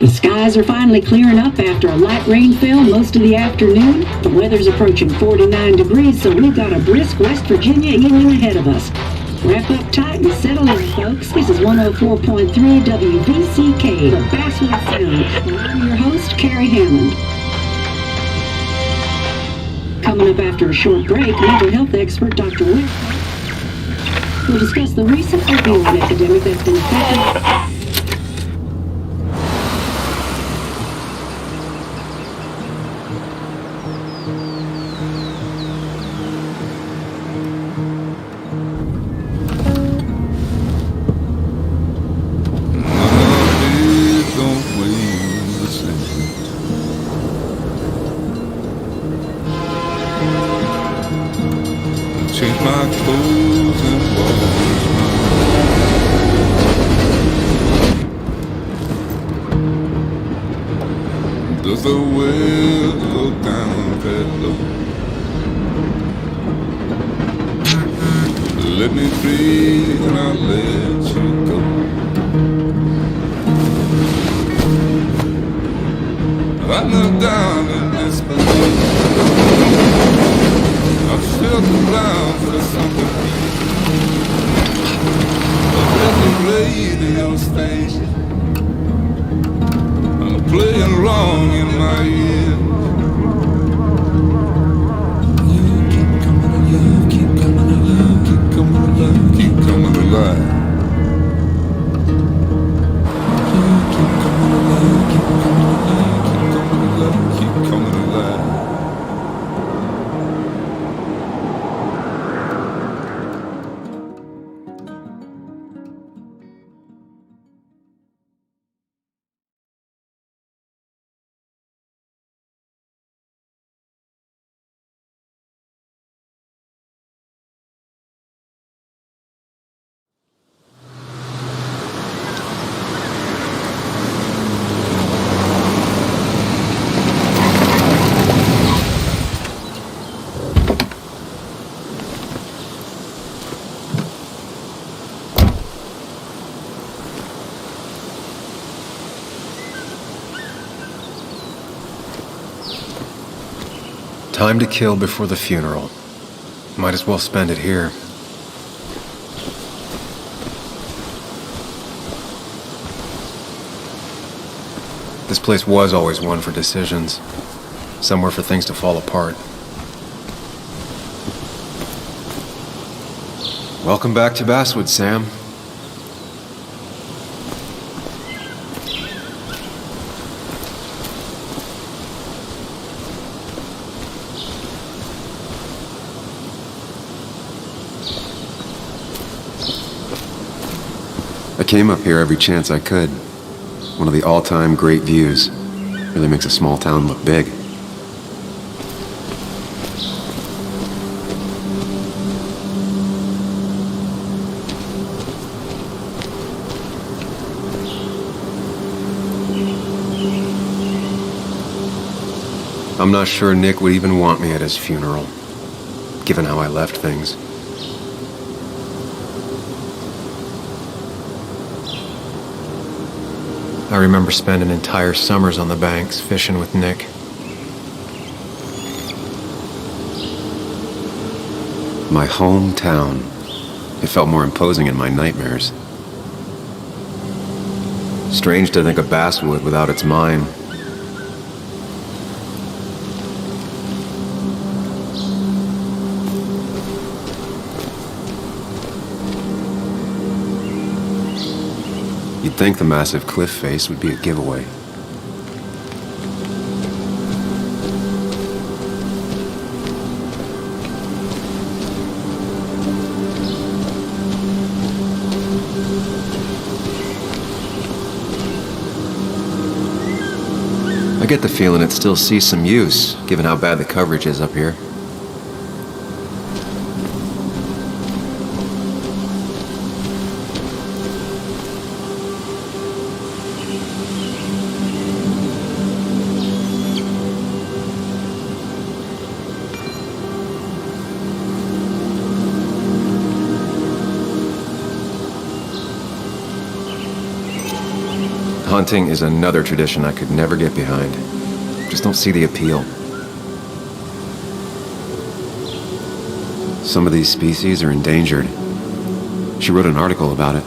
The skies are finally clearing up after a light rainfall most of the afternoon. The weather's approaching 49 degrees, so we've got a brisk West Virginia evening ahead of us. Wrap up tight and settle in, folks. This is 104.3 WVCK, the Basswood Sound, and I'm your host, Carrie Hammond. Coming up after a short break, mental health expert Dr. Wick will discuss the recent opioid epidemic that's been affecting. Change my clothes and wash my. Does the well go down that low? Let me breathe and I'll let you go. I look down in this place. I felt around for something. At the radio station, I'm playing wrong in my ear. You keep coming alive, keep coming alive, keep coming alive, keep coming alive. You keep coming alive, keep coming alive, keep coming alive, keep coming alive. Time to kill before the funeral. Might as well spend it here. This place was always one for decisions. Somewhere for things to fall apart. Welcome back to Basswood, Sam. I came up here every chance I could. One of the all-time great views. Really makes a small town look big. I'm not sure Nick would even want me at his funeral, given how I left things. I remember spending entire summers on the banks, fishing with Nick. My hometown. It felt more imposing in my nightmares. Strange to think of Basswood without its mine. You'd think the massive cliff face would be a giveaway. I get the feeling it still sees some use, given how bad the coverage is up here. Hunting is another tradition I could never get behind. Just don't see the appeal. Some of these species are endangered. She wrote an article about it.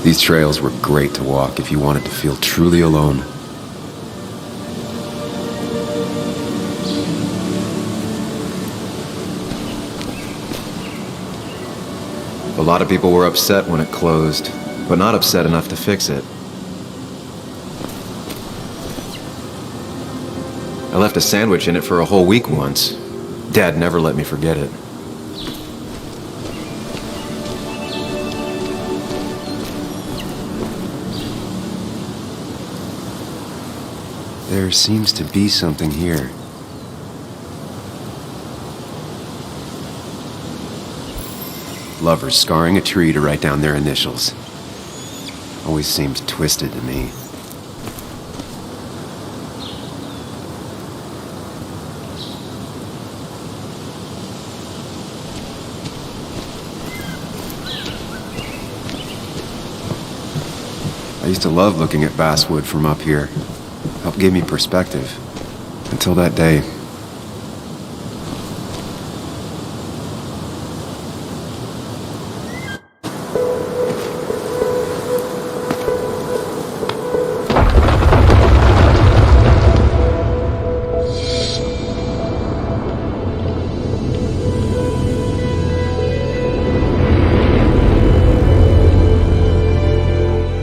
These trails were great to walk if you wanted to feel truly alone. A lot of people were upset when it closed, but not upset enough to fix it. I left a sandwich in it for a whole week once. Dad never let me forget it. There seems to be something here. Lovers scarring a tree to write down their initials. Always seemed twisted to me. I used to love looking at basswood from up here. Helped give me perspective. Until that day.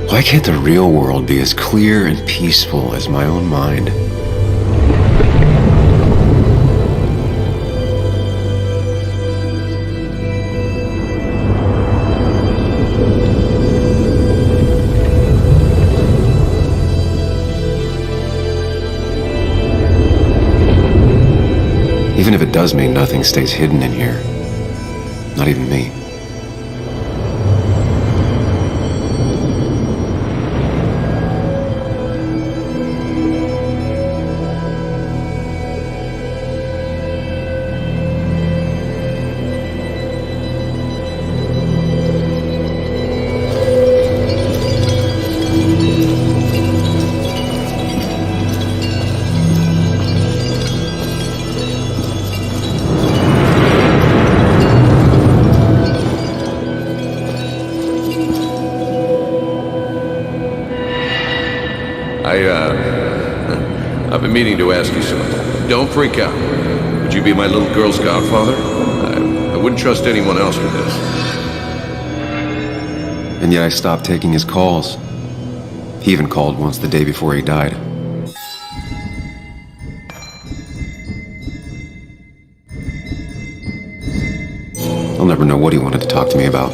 Why can't the real world be as clear and peaceful as my own mind? Even if it does mean nothing stays hidden in here. Not even me. I've been meaning to ask you something. Don't freak out. Would you be my little girl's godfather? I wouldn't trust anyone else with this. And yet I stopped taking his calls. He even called once the day before he died. I'll never know what he wanted to talk to me about.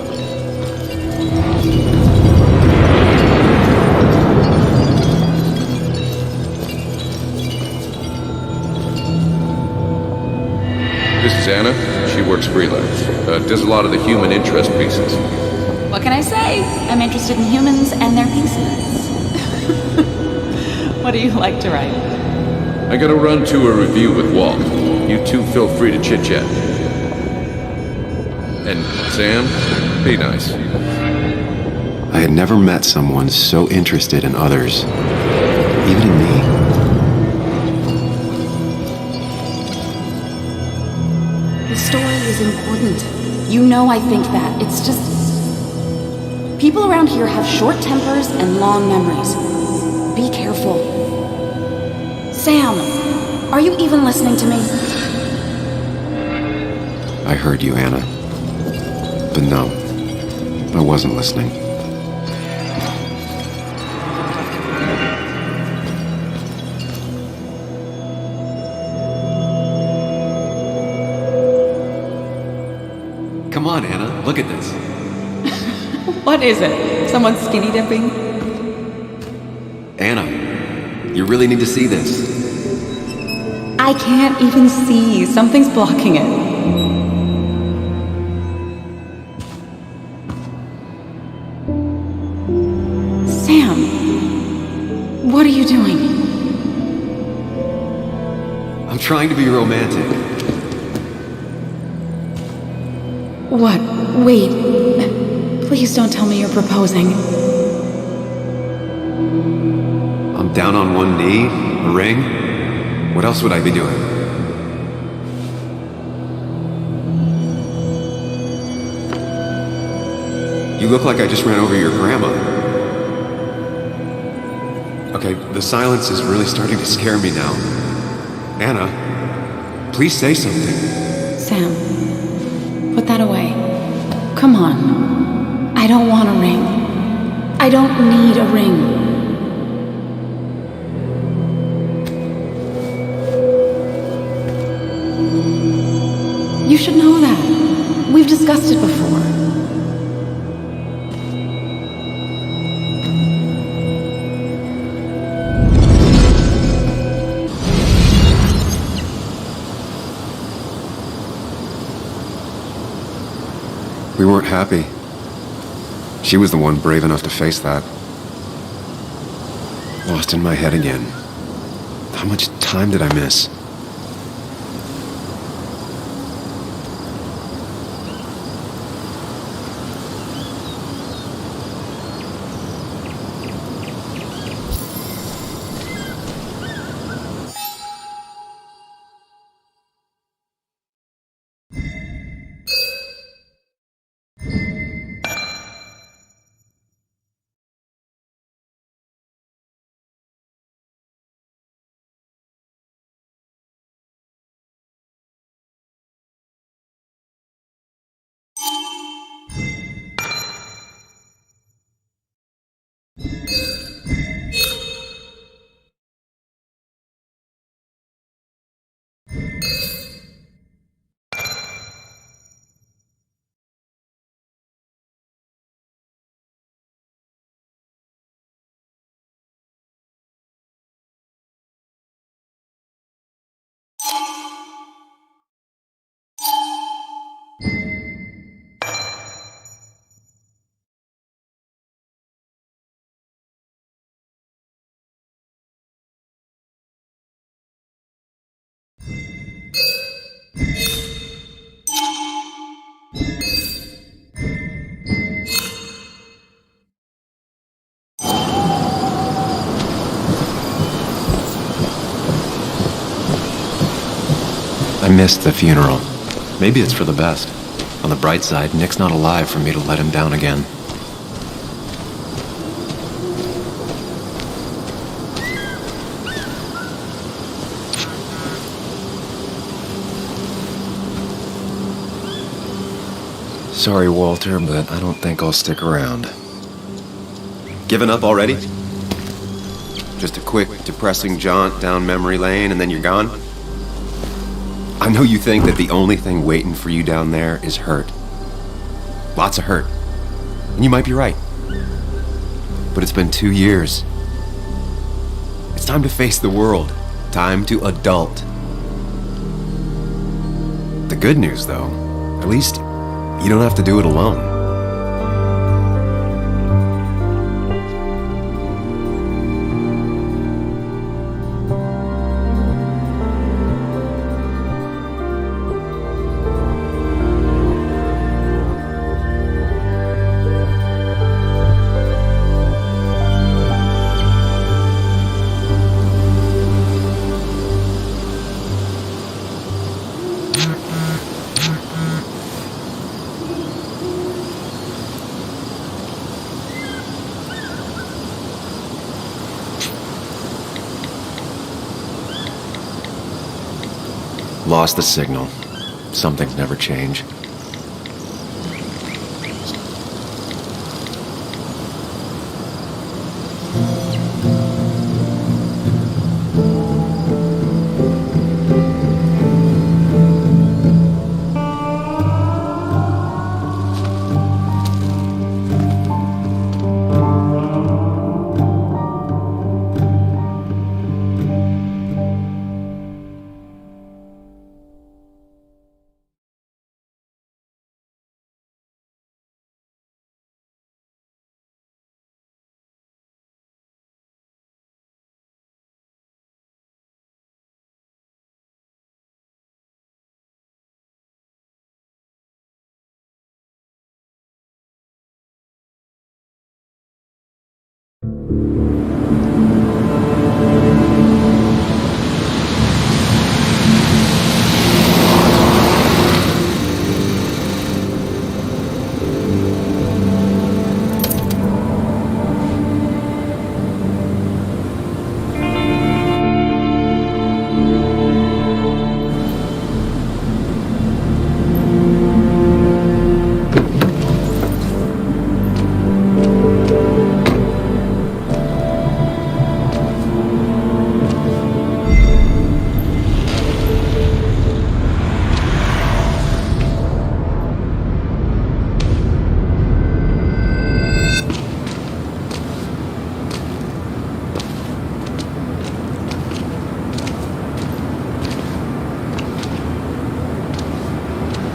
This is Anna. She works freelance. Does a lot of the human interest pieces. What can I say? I'm interested in humans and their pieces. What do you like to write? I gotta run to a review with Walt. You two feel free to chit-chat. And Sam, be nice. I had never met someone so interested in others, even in me. The story is important. You know I think that. It's just... people around here have short tempers and long memories. Be careful. Sam, are you even listening to me? I heard you, Anna. But no, I wasn't listening. Come on, Anna, look at this. What is it? Someone skinny dipping? Anna, you really need to see this. I can't even see. Something's blocking it. I'm trying to be romantic. What? Wait. Please don't tell me you're proposing. I'm down on one knee, a ring. What else would I be doing? You look like I just ran over your grandma. Okay, the silence is really starting to scare me now. Anna, please say something. Sam, put that away. Come on. I don't want a ring. I don't need a ring. You should know that. We've discussed it before. We weren't happy. She was the one brave enough to face that. Lost in my head again. How much time did I miss? I missed the funeral. Maybe it's for the best. On the bright side, Nick's not alive for me to let him down again. Sorry, Walter, but I don't think I'll stick around. Given up already? Just a quick, depressing jaunt down memory lane and then you're gone? I know you think that the only thing waiting for you down there is hurt. Lots of hurt. And you might be right. But it's been 2 years. It's time to face the world. Time to adult. The good news, though, at least you don't have to do it alone. Lost the signal. Some things never change.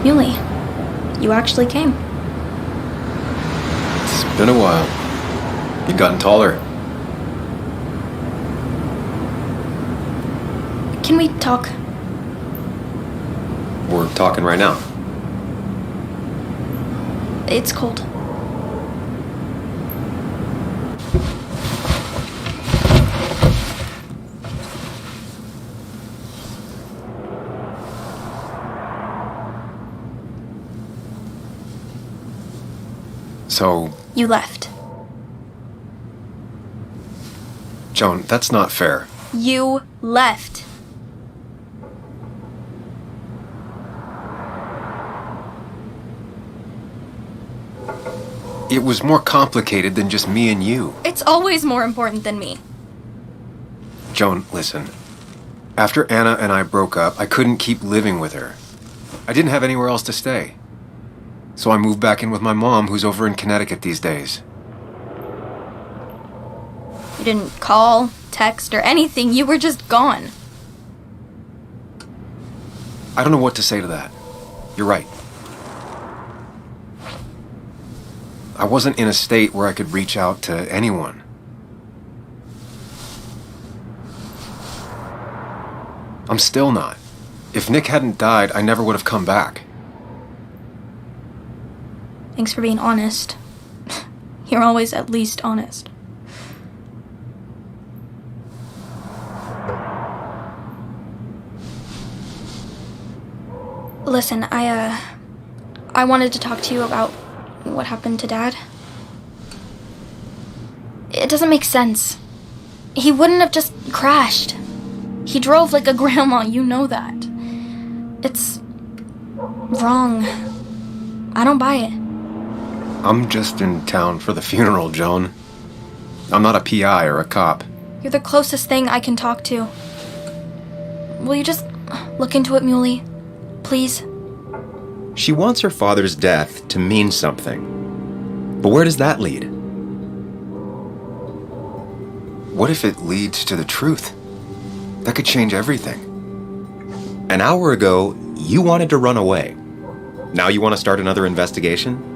Muley, you actually came. It's been a while. You've gotten taller. Can we talk? We're talking right now. It's cold. So, You left. Joan, that's not fair. You left. It was more complicated than just me and you. It's always more important than me. Joan, listen. After Anna and I broke up, I couldn't keep living with her. I didn't have anywhere else to stay. So I moved back in with my mom, who's over in Connecticut these days. You didn't call, text, or anything. You were just gone. I don't know what to say to that. You're right. I wasn't in a state where I could reach out to anyone. I'm still not. If Nick hadn't died, I never would have come back. Thanks for being honest. You're always at least honest. Listen, I wanted to talk to you about what happened to Dad. It doesn't make sense. He wouldn't have just crashed. He drove like a grandma, you know that. It's wrong. I don't buy it. I'm just in town for the funeral, Joan. I'm not a PI or a cop. You're the closest thing I can talk to. Will you just look into it, Muley? Please? She wants her father's death to mean something. But where does that lead? What if it leads to the truth? That could change everything. An hour ago, you wanted to run away. Now you want to start another investigation?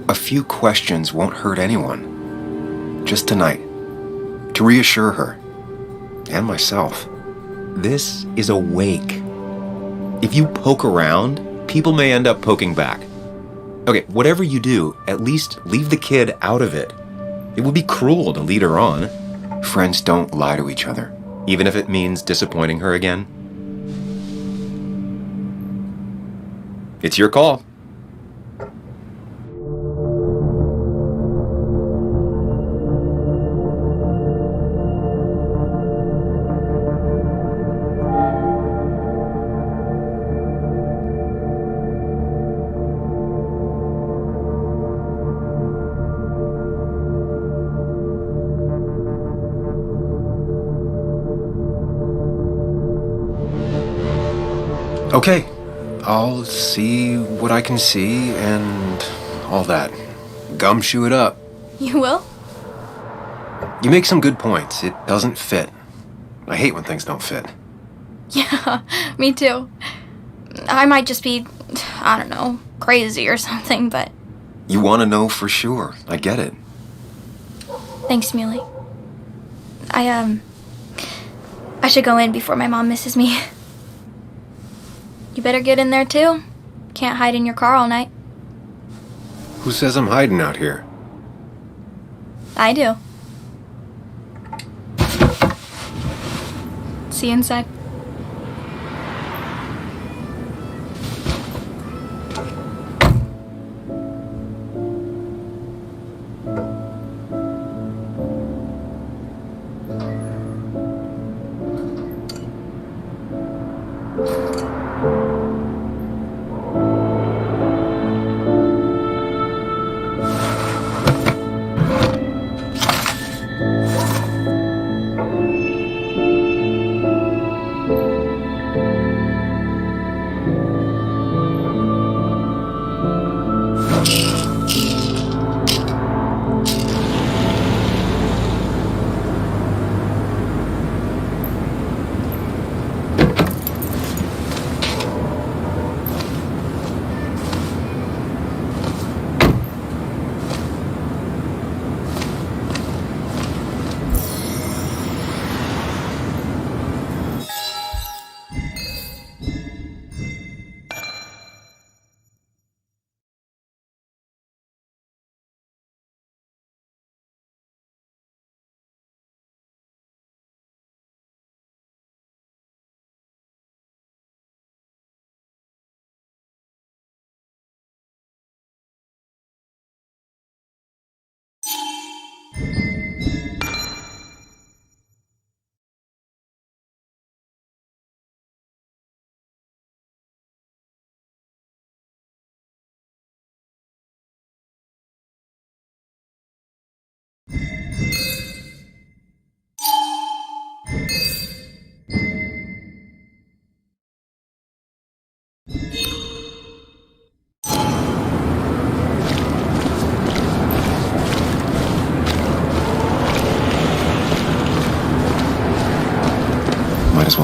A few questions won't hurt anyone. Just tonight. To reassure her. And myself. This is a wake. If you poke around, people may end up poking back. Okay, whatever you do, at least leave the kid out of it. It would be cruel to lead her on. Friends don't lie to each other, even if it means disappointing her again. It's your call. Okay, I'll see what I can see and all that. Gumshoe it up. You will? You make some good points. It doesn't fit. I hate when things don't fit. Yeah, me too. I might just be, I don't know, crazy or something, but... You want to know for sure. I get it. Thanks, Muley. I should go in before my mom misses me. You better get in there, too. Can't hide in your car all night. Who says I'm hiding out here? I do. See you inside.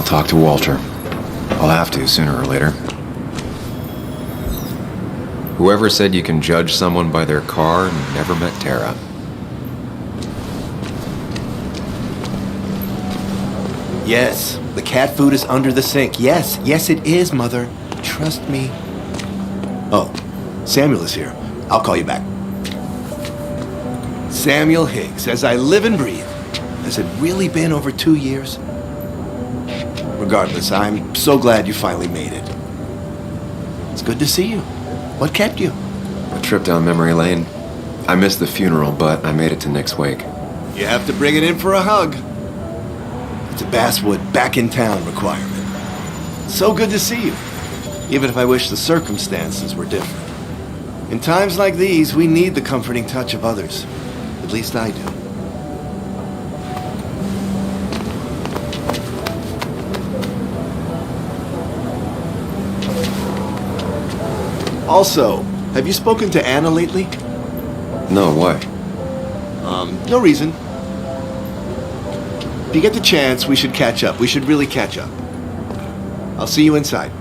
talk to Walter. I'll have to, sooner or later. Whoever said you can judge someone by their car never met Tara. Yes, the cat food is under the sink. Yes, yes it is, Mother. Trust me. Oh, Samuel is here. I'll call you back. Samuel Higgs, as I live and breathe. Has it really been over 2 years? Regardless, I'm so glad you finally made it. It's good to see you. What kept you? A trip down memory lane. I missed the funeral, but I made it to Nick's wake. You have to bring it in for a hug. It's a Basswood back in town requirement. So good to see you, even if I wish the circumstances were different. In times like these, we need the comforting touch of others. At least I do. Also, have you spoken to Anna lately? No, why? No reason. If you get the chance, we should catch up. We should really catch up. I'll see you inside.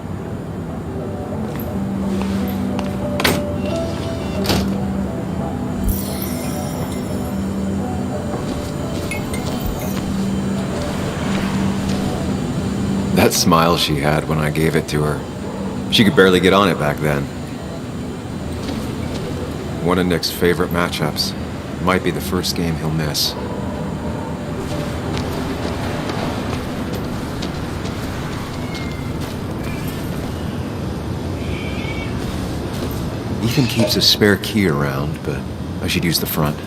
That smile she had when I gave it to her. She could barely get on it back then. One of Nick's favorite matchups. Might be the first game he'll miss. Ethan keeps a spare key around, but I should use the front.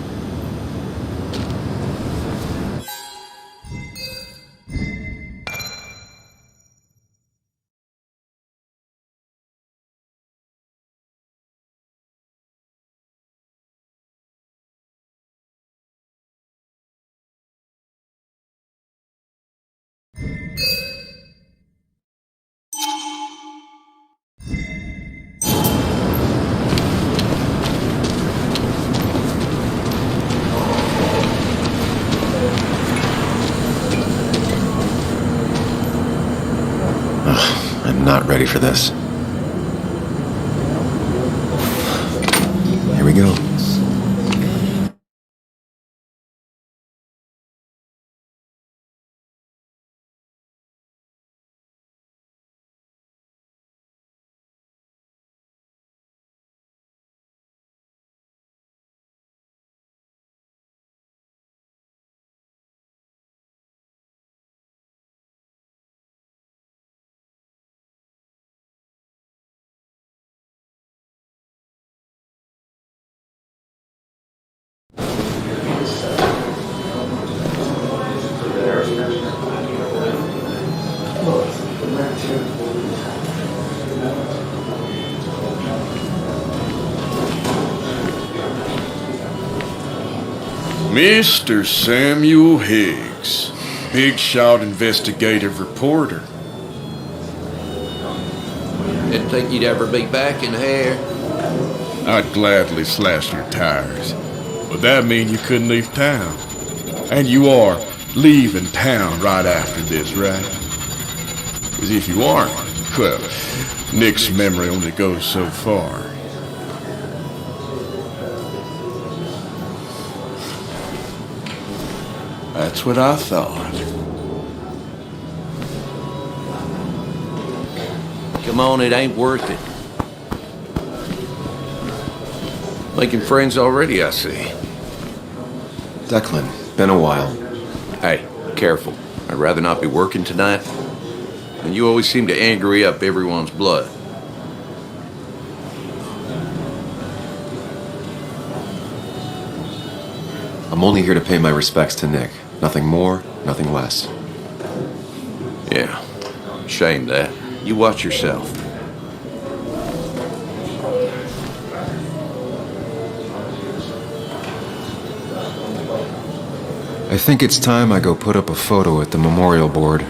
I'm not ready for this. Here we go. Mr. Samuel Higgs, big shot investigative reporter. Didn't think you'd ever be back in here. I'd gladly slash your tires, but that mean you couldn't leave town. And you are leaving town right after this, right? Because if you aren't, well, Nick's memory only goes so far. That's what I thought. Come on, it ain't worth it. Making friends already, I see. Declan, been a while. Hey, careful. I'd rather not be working tonight. And you always seem to angry up everyone's blood. I'm only here to pay my respects to Nick. Nothing more, nothing less. Yeah, shame that. You watch yourself. I think it's time I go put up a photo at the memorial board.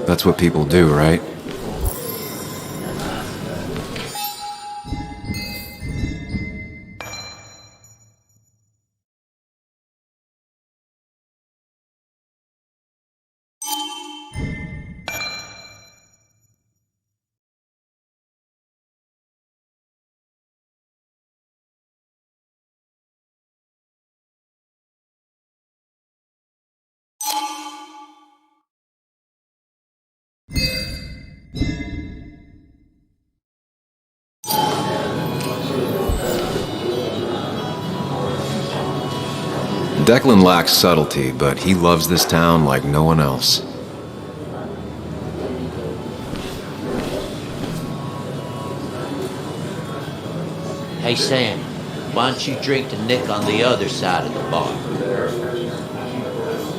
That's what people do, right? Declan lacks subtlety, but he loves this town like no one else. Hey, Sam, why don't you drink to Nick on the other side of the bar?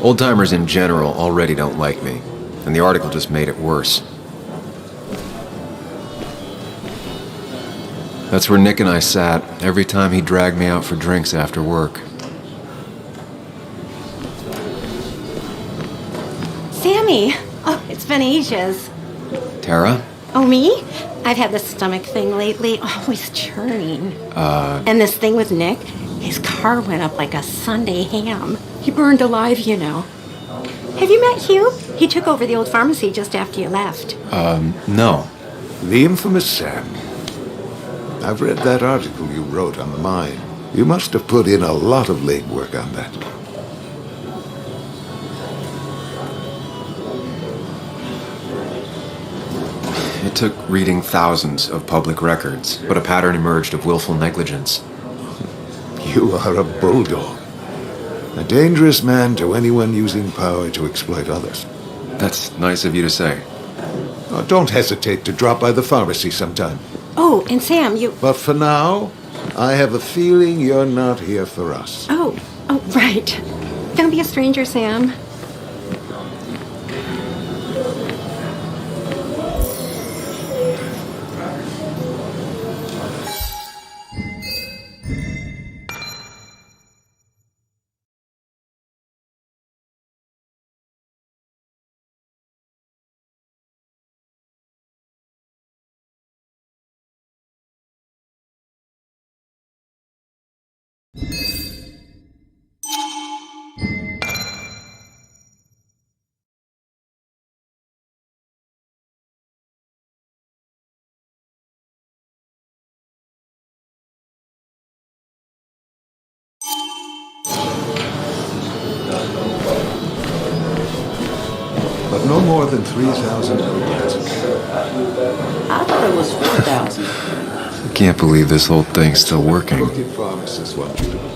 Old-timers in general already don't like me, and the article just made it worse. That's where Nick and I sat every time he dragged me out for drinks after work. Sammy! Oh, it's been ages. Tara? Oh, me? I've had this stomach thing lately, always churning. And this thing with Nick, his car went up like a Sunday ham. He burned alive, you know. Have you met Hugh? He took over the old pharmacy just after you left. No. The infamous Sam. I've read that article you wrote on the mine. You must have put in a lot of legwork on that. It took reading thousands of public records, but a pattern emerged of willful negligence. You are a bulldog. A dangerous man to anyone using power to exploit others. That's nice of you to say. Oh, don't hesitate to drop by the pharmacy sometime. Oh, and Sam, you... But for now, I have a feeling you're not here for us. Oh, right. Don't be a stranger, Sam. But no more than 3,000 rupees. I thought it was 4,000. I can't believe this whole thing's still working. Crooked pharmacists want you to...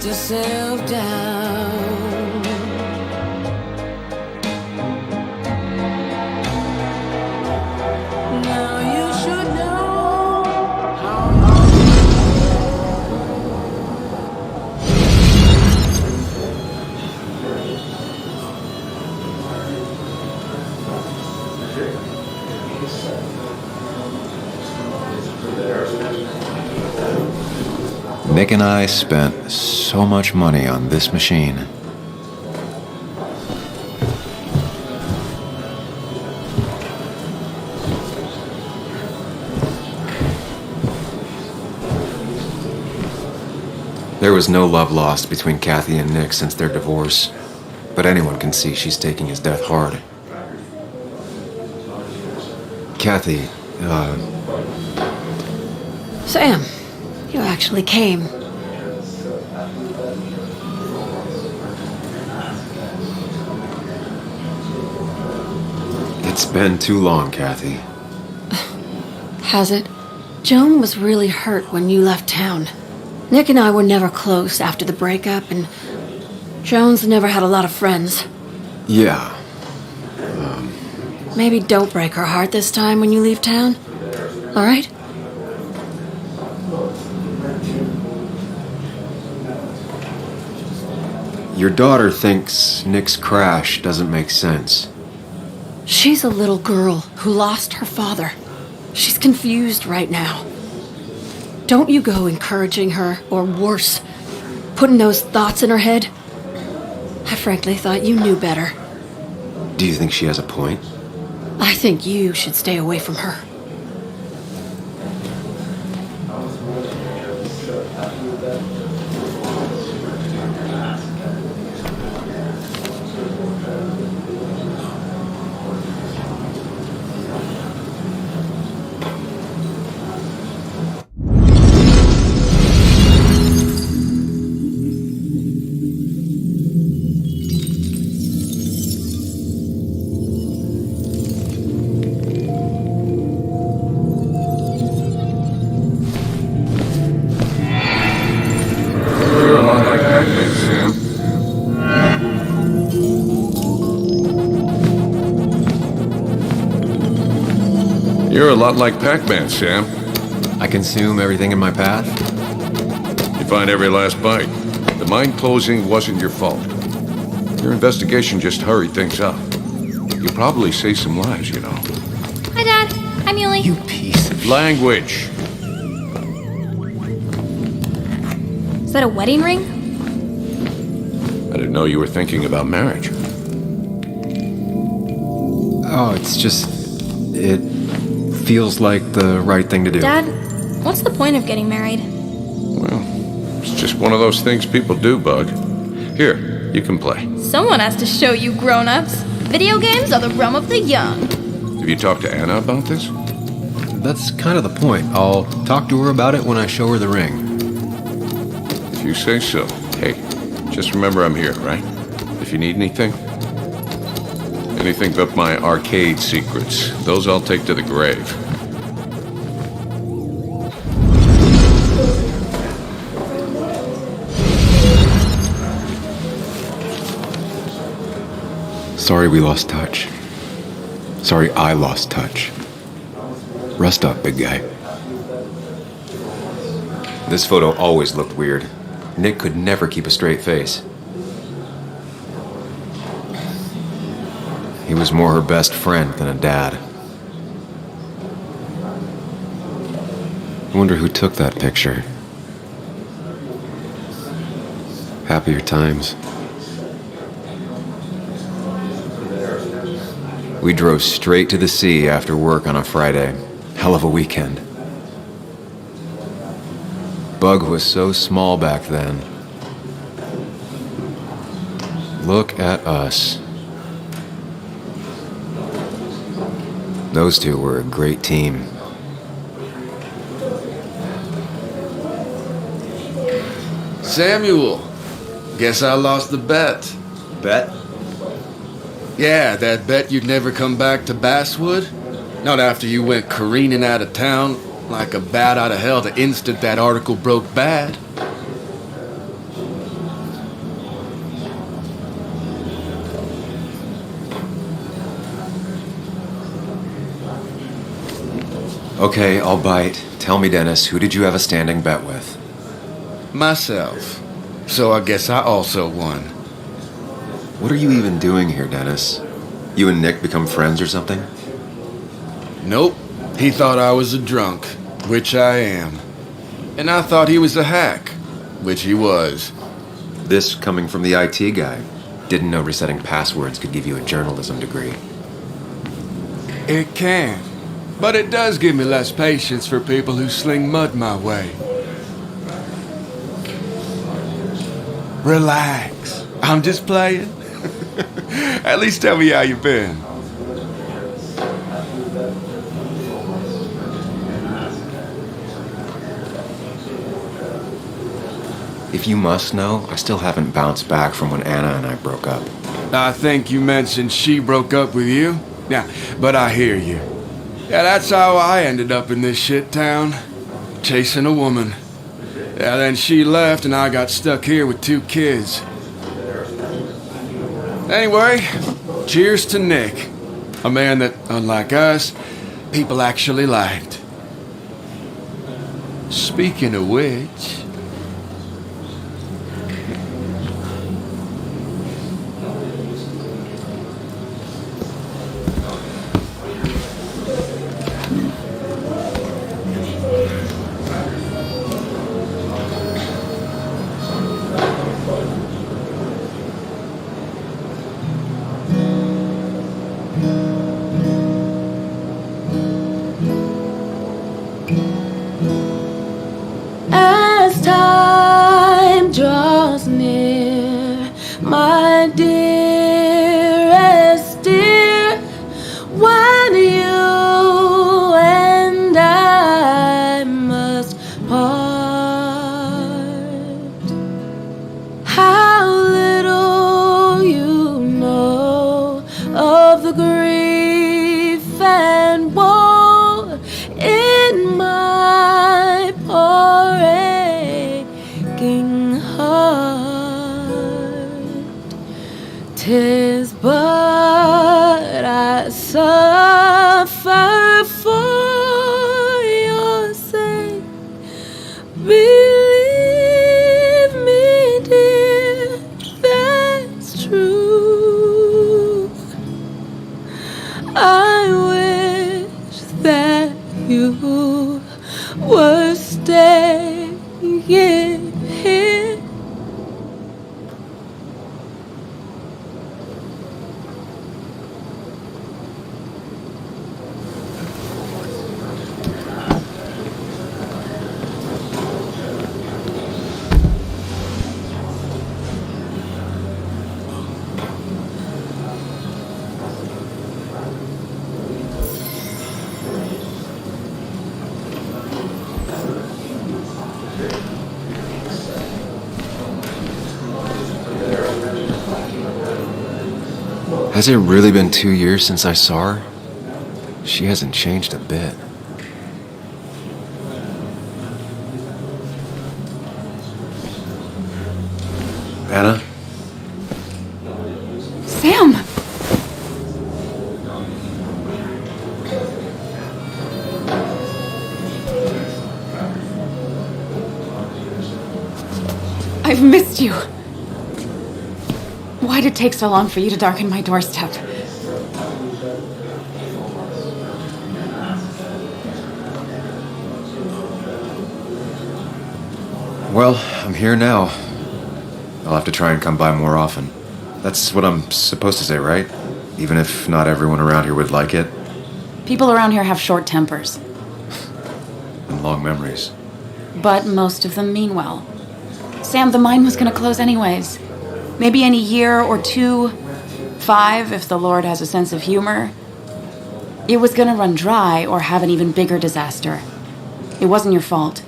Yourself down. Now you should know how Nick and I spent so much money on this machine. There was no love lost between Kathy and Nick since their divorce, but anyone can see she's taking his death hard. Kathy, Sam, you actually came. It's been too long, Kathy. Has it? Joan was really hurt when you left town. Nick and I were never close after the breakup, and Jones never had a lot of friends. Yeah. Maybe don't break her heart this time when you leave town. All right? Your daughter thinks Nick's crash doesn't make sense. She's a little girl who lost her father. She's confused right now. Don't you go encouraging her, or worse, putting those thoughts in her head. I frankly thought you knew better. Do you think she has a point? I think you should stay away from her. You're a lot like Pac-Man, Sam. I consume everything in my path? You find every last bite. The mine closing wasn't your fault. Your investigation just hurried things up. You probably saved some lives, you know. Hi, Dad. Hi, Muley. You piece of Language. Is that a wedding ring? I didn't know you were thinking about marriage. Oh, it's just... It feels like the right thing to do. Dad, what's the point of getting married? Well, it's just one of those things people do, Bug. Here, you can play. Someone has to show you grown-ups. Video games are the realm of the young. Have you talked to Anna about this? That's kind of the point. I'll talk to her about it when I show her the ring. If you say so. Hey, just remember I'm here, right? If you need anything. Anything but my arcade secrets. Those I'll take to the grave. Sorry we lost touch. Sorry I lost touch. Rest up, big guy. This photo always looked weird. Nick could never keep a straight face. He was more her best friend than a dad. I wonder who took that picture. Happier times. We drove straight to the sea after work on a Friday. Hell of a weekend. Bug was so small back then. Look at us. Those two were a great team. Samuel, guess I lost the bet. Bet? Yeah, that bet you'd never come back to Basswood. Not after you went careening out of town like a bat out of hell the instant that article broke bad. Okay, I'll bite. Tell me, Dennis, who did you have a standing bet with? Myself. So I guess I also won. What are you even doing here, Dennis? You and Nick become friends or something? Nope. He thought I was a drunk, which I am. And I thought he was a hack, which he was. This coming from the IT guy. Didn't know resetting passwords could give you a journalism degree. It can. But it does give me less patience for people who sling mud my way. Relax. I'm just playing. At least tell me how you been. If you must know, I still haven't bounced back from when Anna and I broke up. I think you mentioned she broke up with you. Yeah, but I hear you. Yeah, that's how I ended up in this shit town. Chasing a woman. Yeah, then she left and I got stuck here with 2 kids. Anyway, cheers to Nick. A man that, unlike us, people actually liked. Speaking of which... As time draws near, my dearest dear, when you and I must part, how little you know of the grief and woe in my poor aching heart. 'Tis but I suffer for your sake. Believe me, dear, that's true. I wish that you were staying here. Has it really been 2 years since I saw her? She hasn't changed a bit. Anna? Sam! I've missed you. Why'd it take so long for you to darken my doorstep? Well, I'm here now. I'll have to try and come by more often. That's what I'm supposed to say, right? Even if not everyone around here would like it. People around here have short tempers, And long memories. but most of them mean well. Sam, the mine was gonna close anyways. Maybe in a year or 2, 5 if the Lord has a sense of humor. It was gonna run dry or have an even bigger disaster. It wasn't your fault.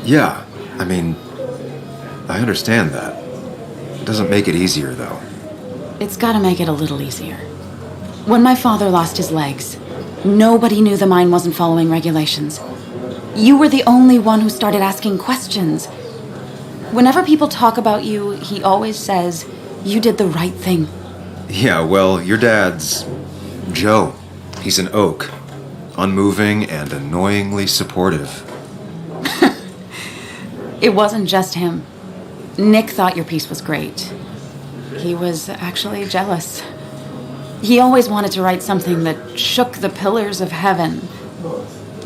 Yeah, I mean, I understand that. It doesn't make it easier, though. It's gotta make it a little easier. When my father lost his legs, nobody knew the mine wasn't following regulations. You were the only one who started asking questions. Whenever people talk about you, he always says, you did the right thing. Yeah, well, your dad's Joe. He's an oak. Unmoving and annoyingly supportive. It wasn't just him. Nick thought your piece was great. He was actually jealous. He always wanted to write something that shook the pillars of heaven,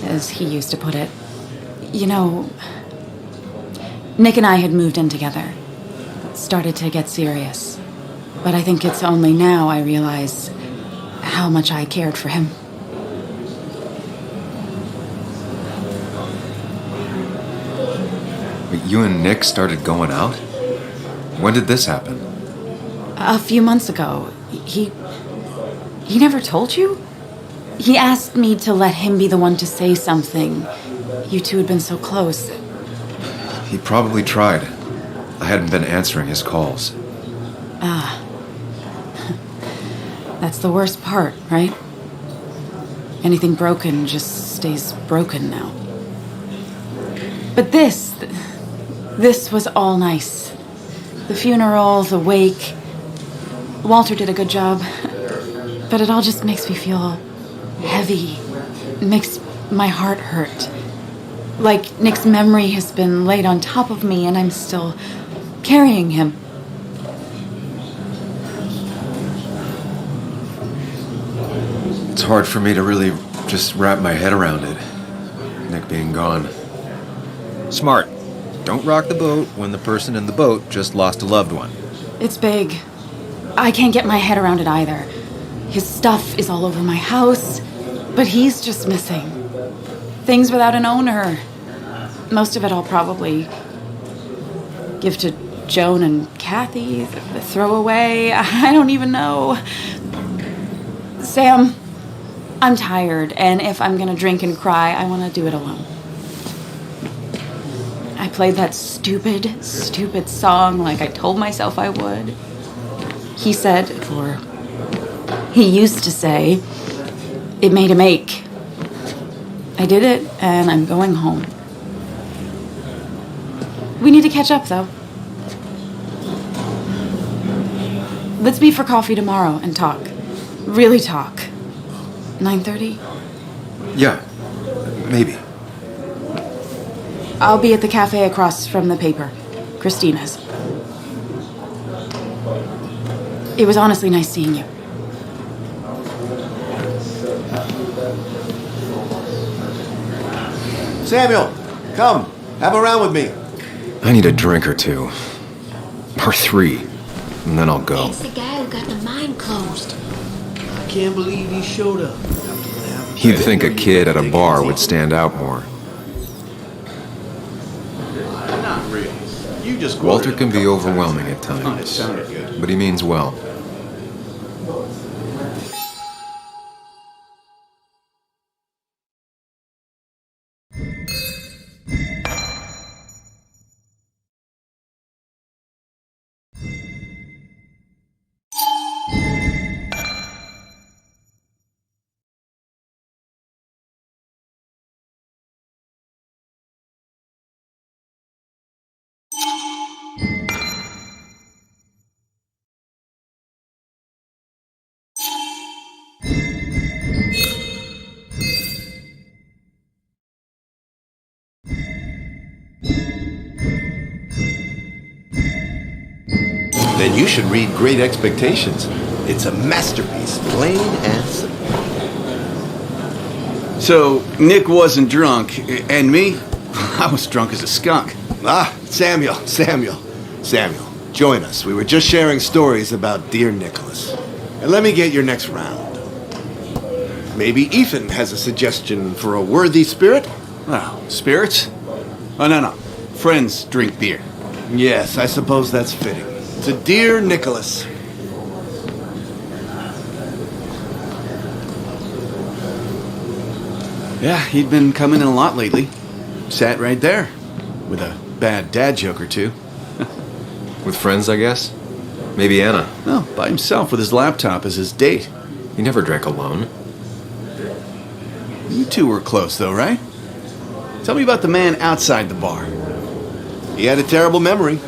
as he used to put it. You know, Nick and I had moved in together. It started to get serious. But I think it's only now I realize how much I cared for him. But you and Nick started going out? When did this happen? A few months ago. He never told you? He asked me to let him be the one to say something. You two had been so close. He probably tried. I hadn't been answering his calls. That's the worst part, right? Anything broken just stays broken now. But this was all nice. The funeral, the wake. Walter did a good job. But it all just makes me feel heavy. It makes my heart hurt. Like Nick's memory has been laid on top of me and I'm still carrying him. It's hard for me to really just wrap my head around it. Nick being gone. Smart. Don't rock the boat when the person in the boat just lost a loved one. It's big. I can't get my head around it either. His stuff is all over my house, but he's just missing. Things without an owner. Most of it I'll probably give to Joan and Kathy, throw away. I don't even know. Sam, I'm tired, and if I'm gonna drink and cry, I want to do it alone. I played that stupid song like I told myself I would. He said, or he used to say, it made him ache. I did it, and I'm going home. We need to catch up, though. Let's meet for coffee tomorrow and talk. Really talk. 9:30? Yeah, maybe. I'll be at the cafe across from the paper. Christina's. It was honestly nice seeing you. Samuel, come. Have a round with me. I need a drink or two. Or 3. And then I'll go. It's the guy who got the mine closed. I can't believe he showed up. You'd think a kid at a bar would stand out more. Not really. You just Walter can be overwhelming at times, but he means well. Then you should read Great Expectations. It's a masterpiece, plain and simple. So, Nick wasn't drunk, and me? I was drunk as a skunk. Ah, Samuel, join us. We were just sharing stories about dear Nicholas. And let me get your next round. Maybe Ethan has a suggestion for a worthy spirit? Oh, spirits? Oh, no. Friends drink beer. Yes, I suppose that's fitting. To dear Nicholas. Yeah, he'd been coming in a lot lately. Sat right there. With a bad dad joke or two. With friends, I guess? Maybe Anna. No, by himself with his laptop as his date. He never drank alone. You two were close, though, right? Tell me about the man outside the bar. He had a terrible memory.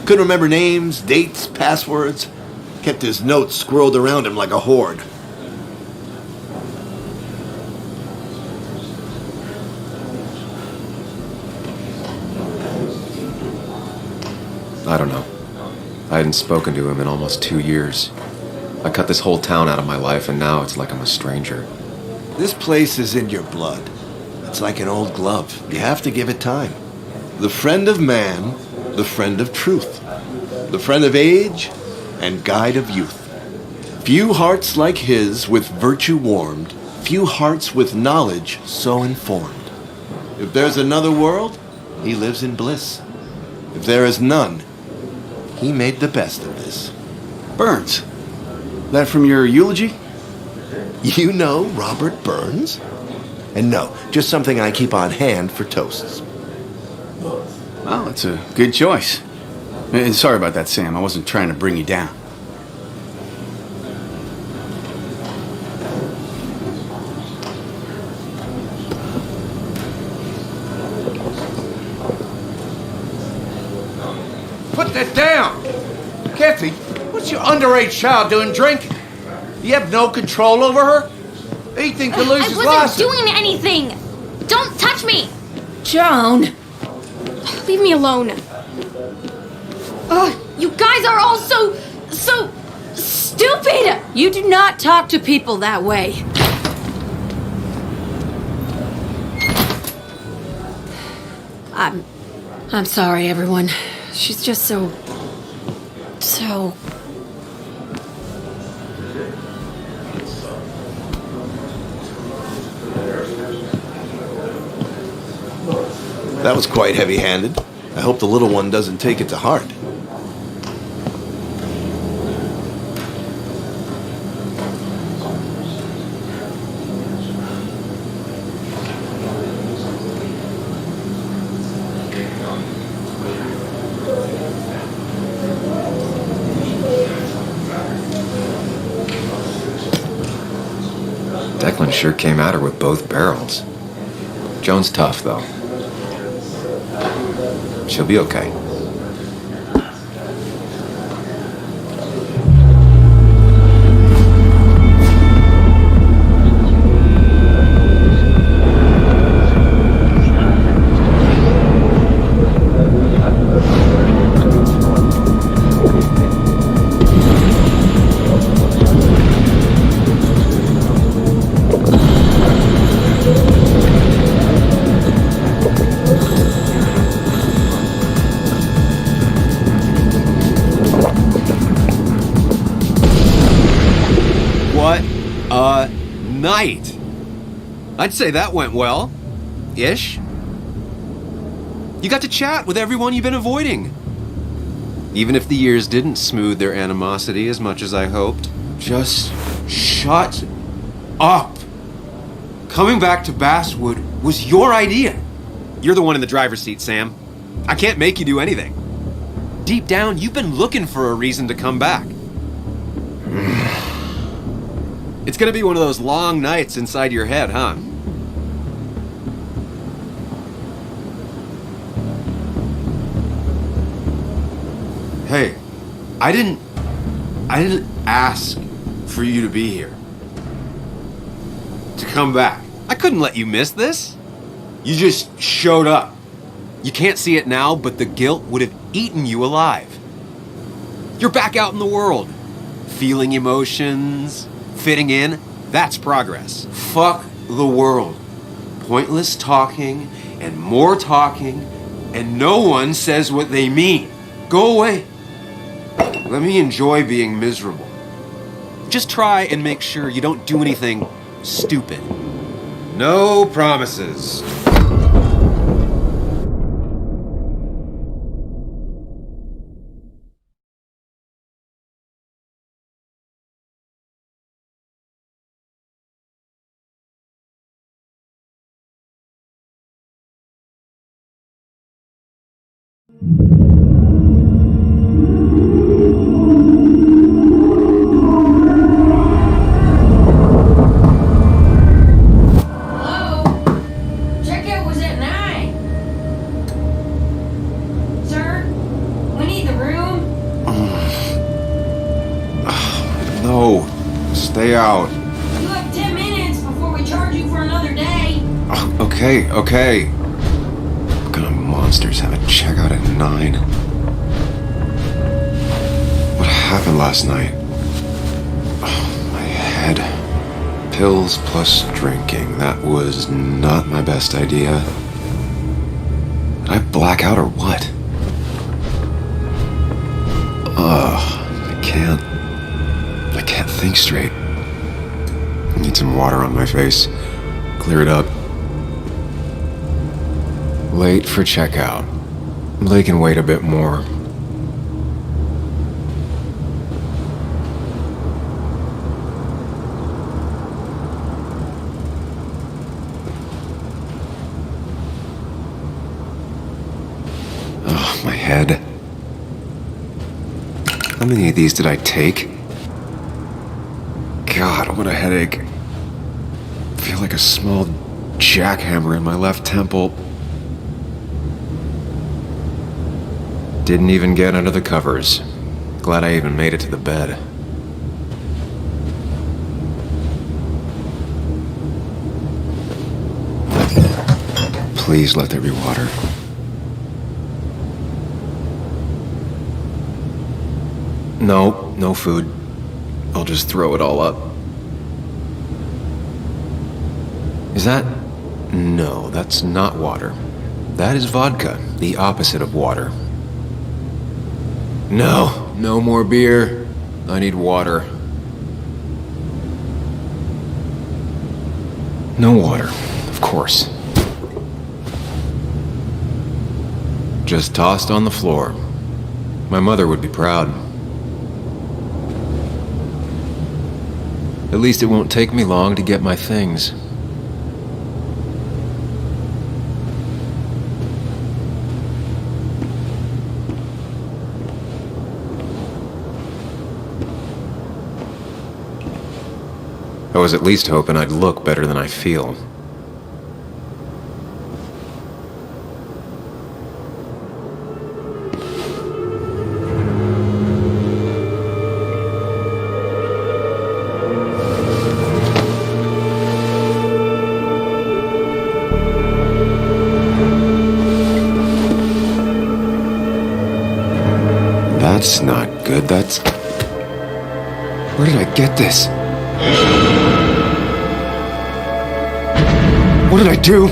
Couldn't remember names, dates, passwords. Kept his notes squirreled around him like a hoard. I don't know. I hadn't spoken to him in almost 2 years. I cut this whole town out of my life, and now it's like I'm a stranger. This place is in your blood. It's like an old glove. You have to give it time. The friend of man, the friend of truth, the friend of age, and guide of youth. Few hearts like his with virtue warmed, few hearts with knowledge so informed. If there's another world, he lives in bliss. If there is none, he made the best of this. Burns. That from your eulogy? You know Robert Burns? And no, just something I keep on hand for toasts. Well, it's a good choice. And sorry about that, Sam. I wasn't trying to bring you down. Put that down! Kathy, what's your underage child doing drinking? You have no control over her? Anything could lose his I license. wasn't doing anything! Don't touch me! Joan! Leave me alone. Ugh, you guys are all so stupid! You do not talk to people that way. I'm sorry, everyone. She's just so... That was quite heavy-handed. I hope the little one doesn't take it to heart. Declan sure came at her with both barrels. Joan's tough, though. She'll be okay. Night. I'd say that went well. Ish. You got to chat with everyone you've been avoiding. Even if the years didn't smooth their animosity as much as I hoped. Just shut up. Coming back to Basswood was your idea. You're the one in the driver's seat, Sam. I can't make you do anything. Deep down, you've been looking for a reason to come back. It's gonna be one of those long nights inside your head, huh? Hey, I didn't ask for you to be here. To come back. I couldn't let you miss this. You just showed up. You can't see it now, but the guilt would have eaten you alive. You're back out in the world, feeling emotions, fitting in. That's progress. Fuck the world. Pointless talking and more talking, and no one says what they mean. Go away. Let me enjoy being miserable. Just try and make sure you don't do anything stupid. No promises. No, stay out. You have 10 minutes before we charge you for another day. Okay. What kind of monsters have a checkout at 9? What happened last night? Oh, my head. Pills plus drinking. That was not my best idea. Did I black out or what? I can't think straight. I need some water on my face. Clear it up. Late for checkout. They can wait a bit more. Oh, my head. How many of these did I take? God, what a headache. I feel like a small jackhammer in my left temple. Didn't even get under the covers. Glad I even made it to the bed. Please let there be water. No, no food. I'll just throw it all up. Is that... No, that's not water. That is vodka, the opposite of water. No, no more beer. I need water. No water, of course. Just tossed on the floor. My mother would be proud. At least it won't take me long to get my things. I was at least hoping I'd look better than I feel. That's not good. That's... Where did I get this? What did I do?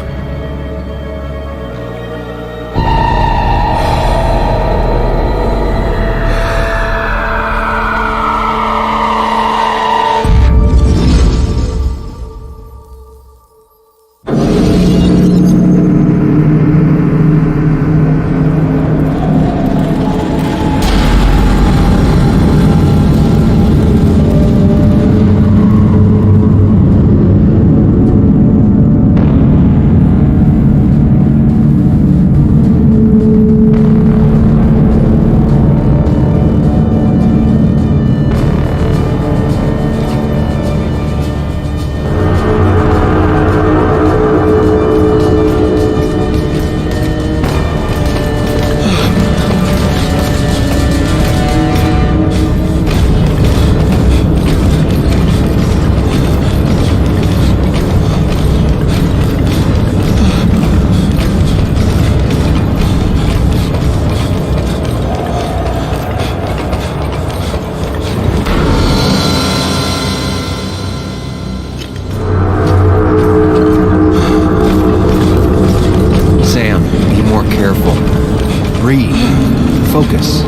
Focus.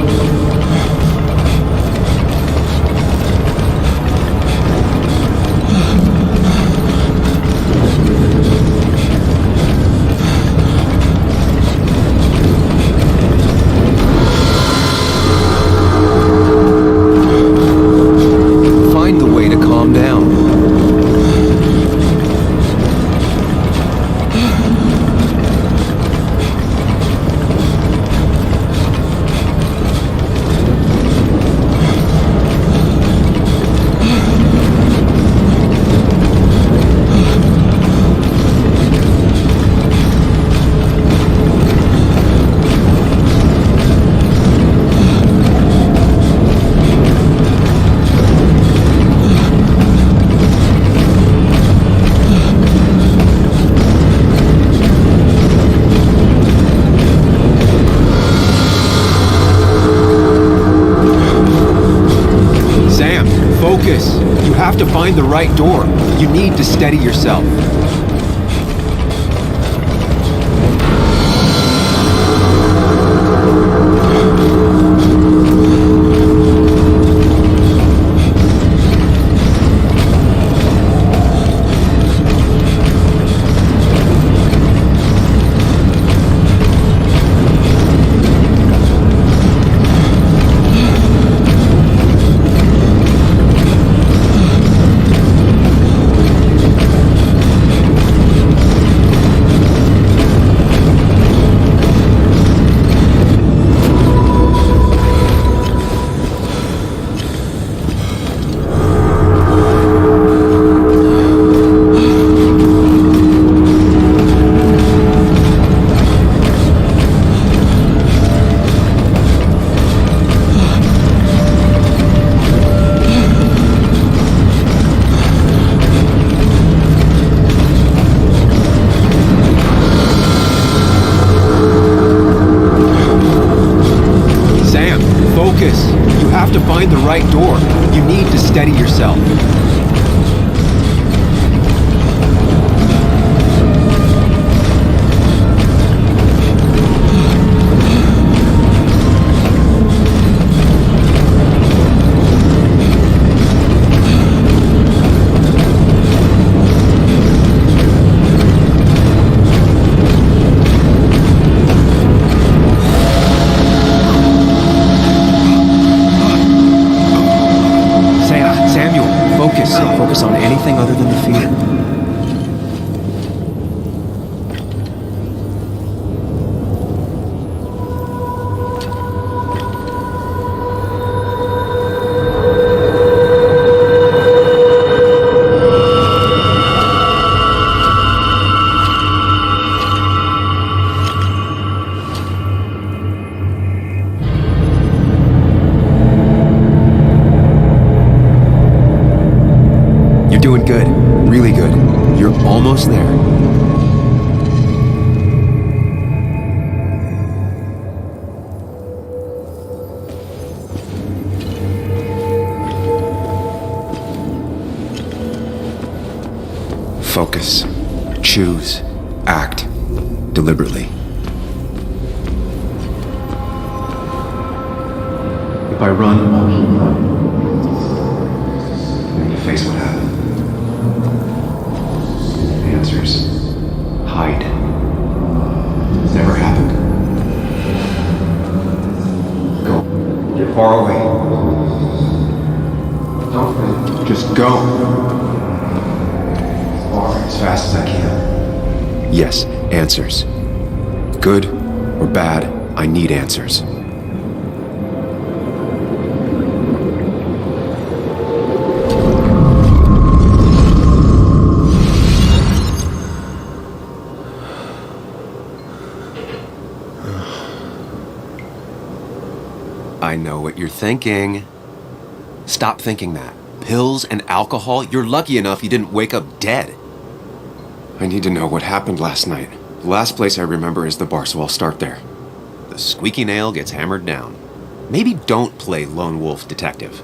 Find the way to calm down. Focus. You have to find the right door. You need to steady yourself. have to find the right door. You need to steady yourself. Focus on anything other than the fear. Doing good. Really good. You're almost there. Focus. Choose. Act. Deliberately. If I run, I'll keep running. I need to face what happened. Answers. Hide. It's never happened. Go. Get far away. Don't think. Just go. As far, as fast as I can. Yes, answers. Good or bad, I need answers. I know what you're thinking. Stop thinking that. Pills and alcohol, you're lucky enough you didn't wake up dead. I need to know what happened last night. The last place I remember is the bar, so I'll start there. The squeaky nail gets hammered down. Maybe don't play lone wolf detective.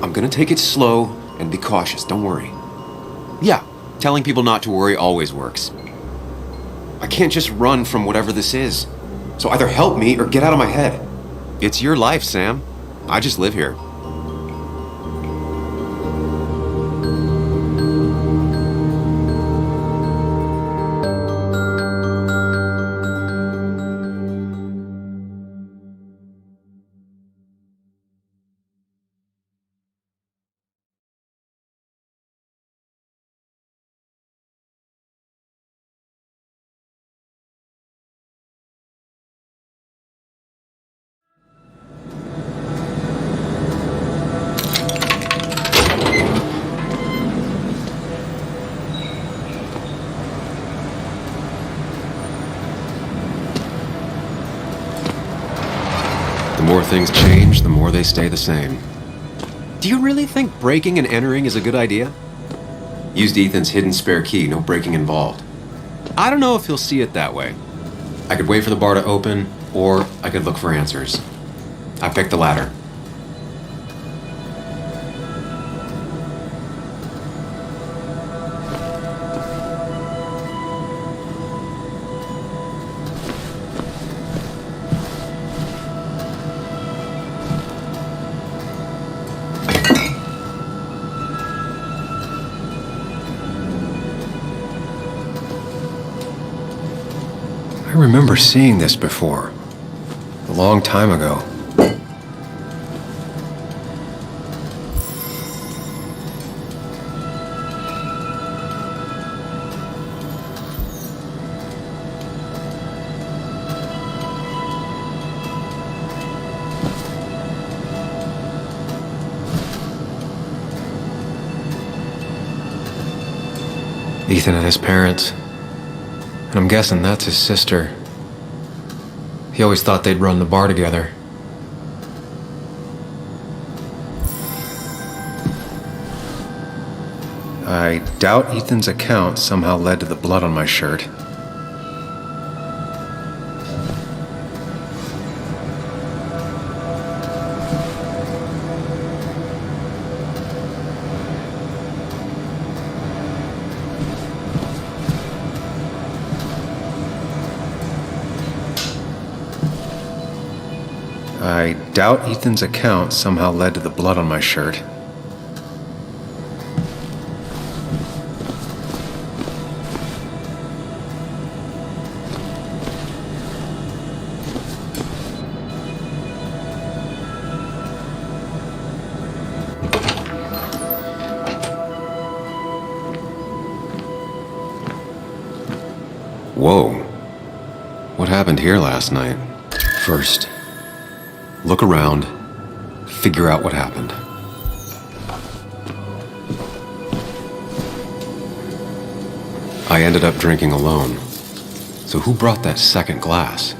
I'm gonna take it slow and be cautious, don't worry. Yeah, telling people not to worry always works. I can't just run from whatever this is. So either help me or get out of my head. It's your life, Sam. I just live here. The more things change, the more they stay the same. Do you really think breaking and entering is a good idea? Used Ethan's hidden spare key, no breaking involved. I don't know if he'll see it that way. I could wait for the bar to open, or I could look for answers. I picked the latter. I remember seeing this before, a long time ago. Ethan and his parents. And I'm guessing that's his sister. He always thought they'd run the bar together. I doubt Ethan's account somehow led to the blood on my shirt. I doubt Ethan's account somehow led to the blood on my shirt. Whoa. What happened here last night? First, look around, figure out what happened. I ended up drinking alone. So who brought that second glass?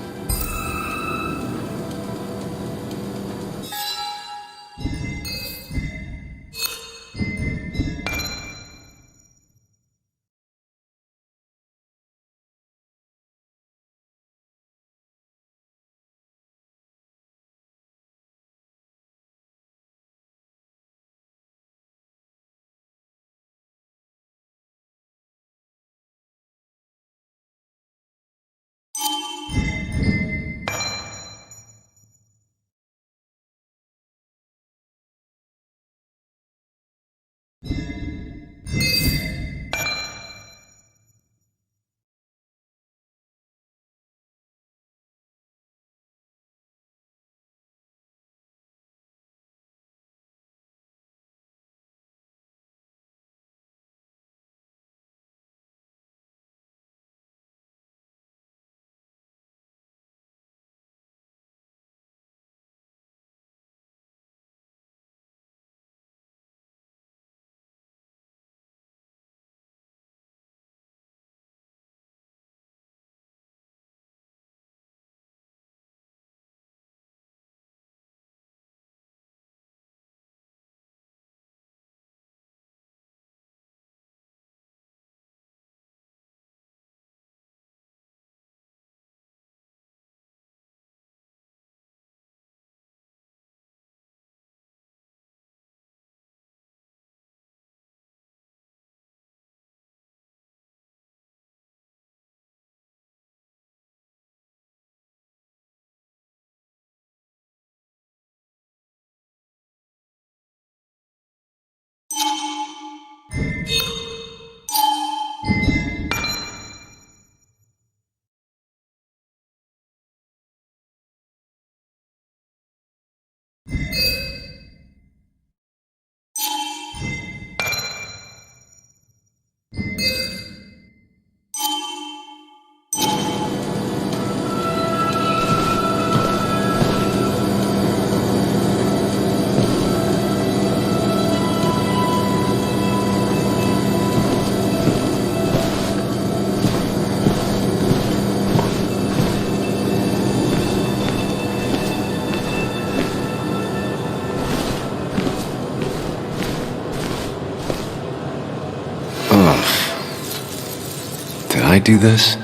Did I do this?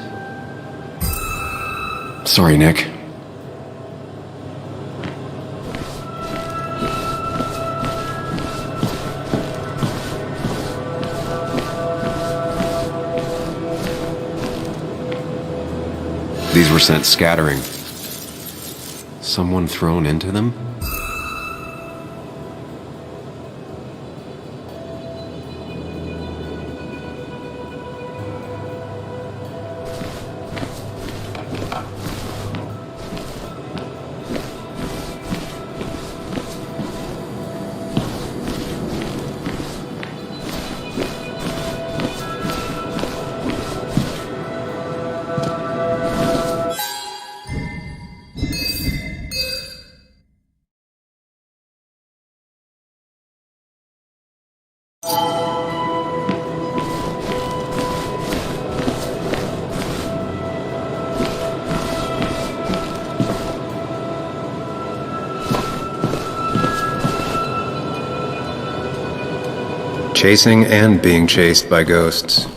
Sorry, Nick. These were sent scattering. Someone thrown into them? chasing and being chased by ghosts.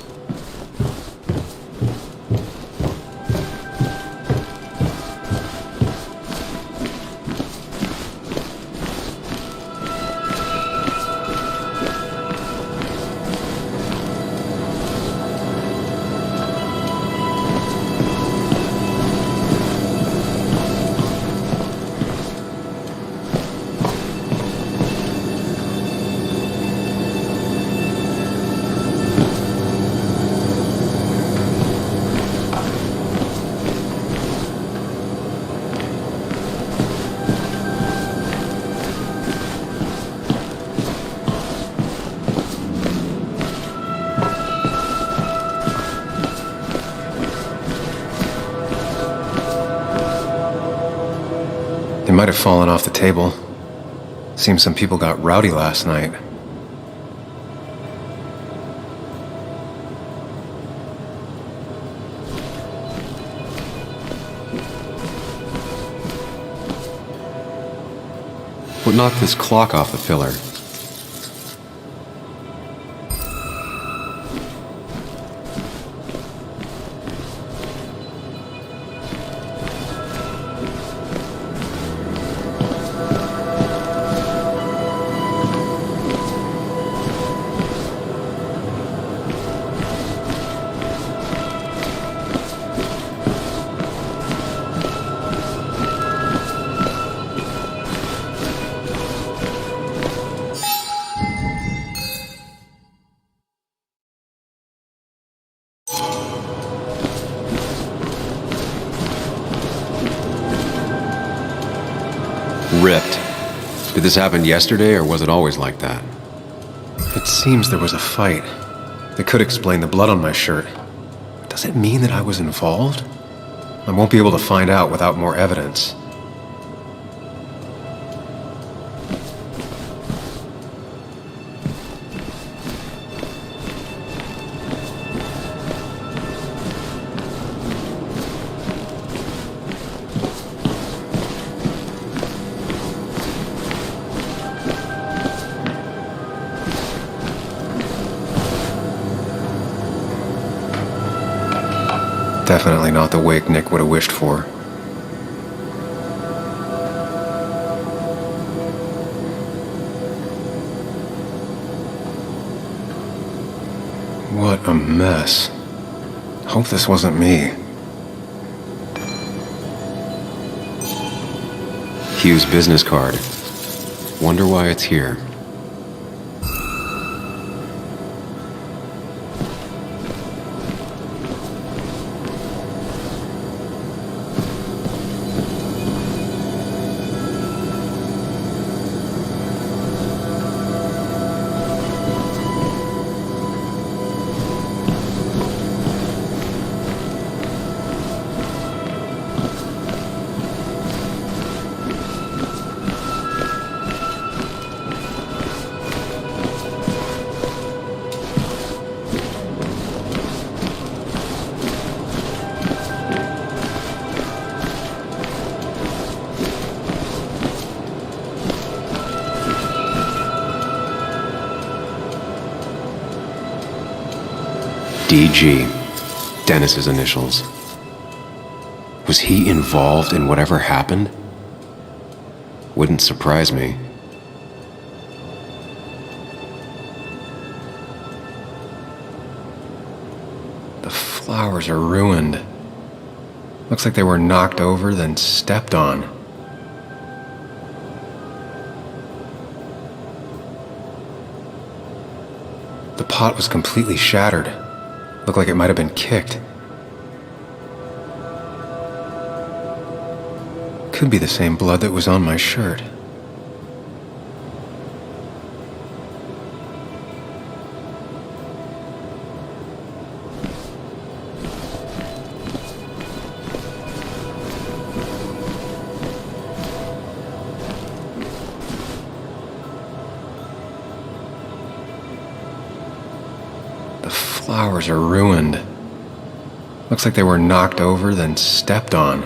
They might have fallen off the table. Seems some people got rowdy last night. What knocked this clock off the filler? Ripped. Did this happen yesterday, or was it always like that? It seems there was a fight. That could explain the blood on my shirt. Does it mean that I was involved? I won't be able to find out without more evidence. Definitely not the wake Nick would have wished for. What a mess. Hope this wasn't me. Hugh's business card. Wonder why it's here. DG, Dennis's initials. Was he involved in whatever happened? Wouldn't surprise me. The flowers are ruined. Looks like they were knocked over, then stepped on. The pot was completely shattered. Looked like it might have been kicked. Could be the same blood that was on my shirt. Flowers are ruined. Looks like they were knocked over, then stepped on.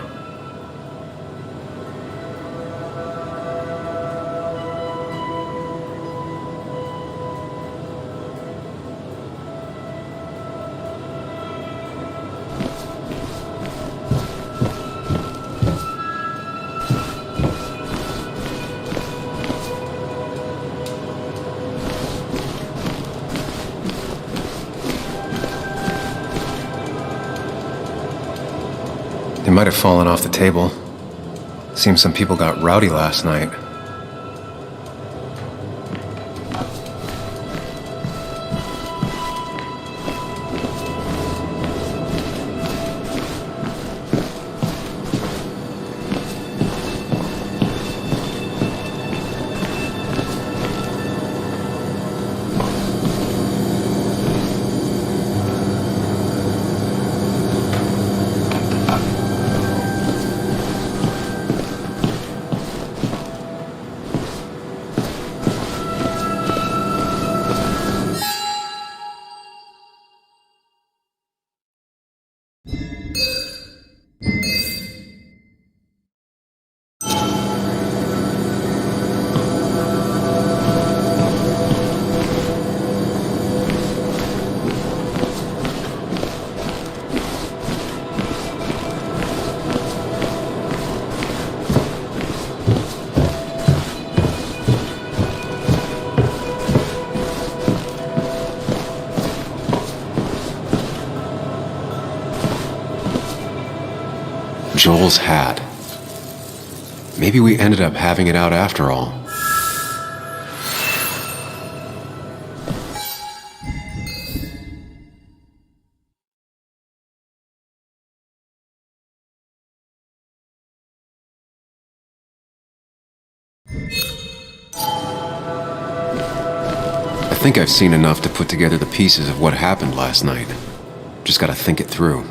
might have fallen off the table. Seems some people got rowdy last night. Joel's hat. Maybe we ended up having it out after all. I think I've seen enough to put together the pieces of what happened last night. Just gotta think it through.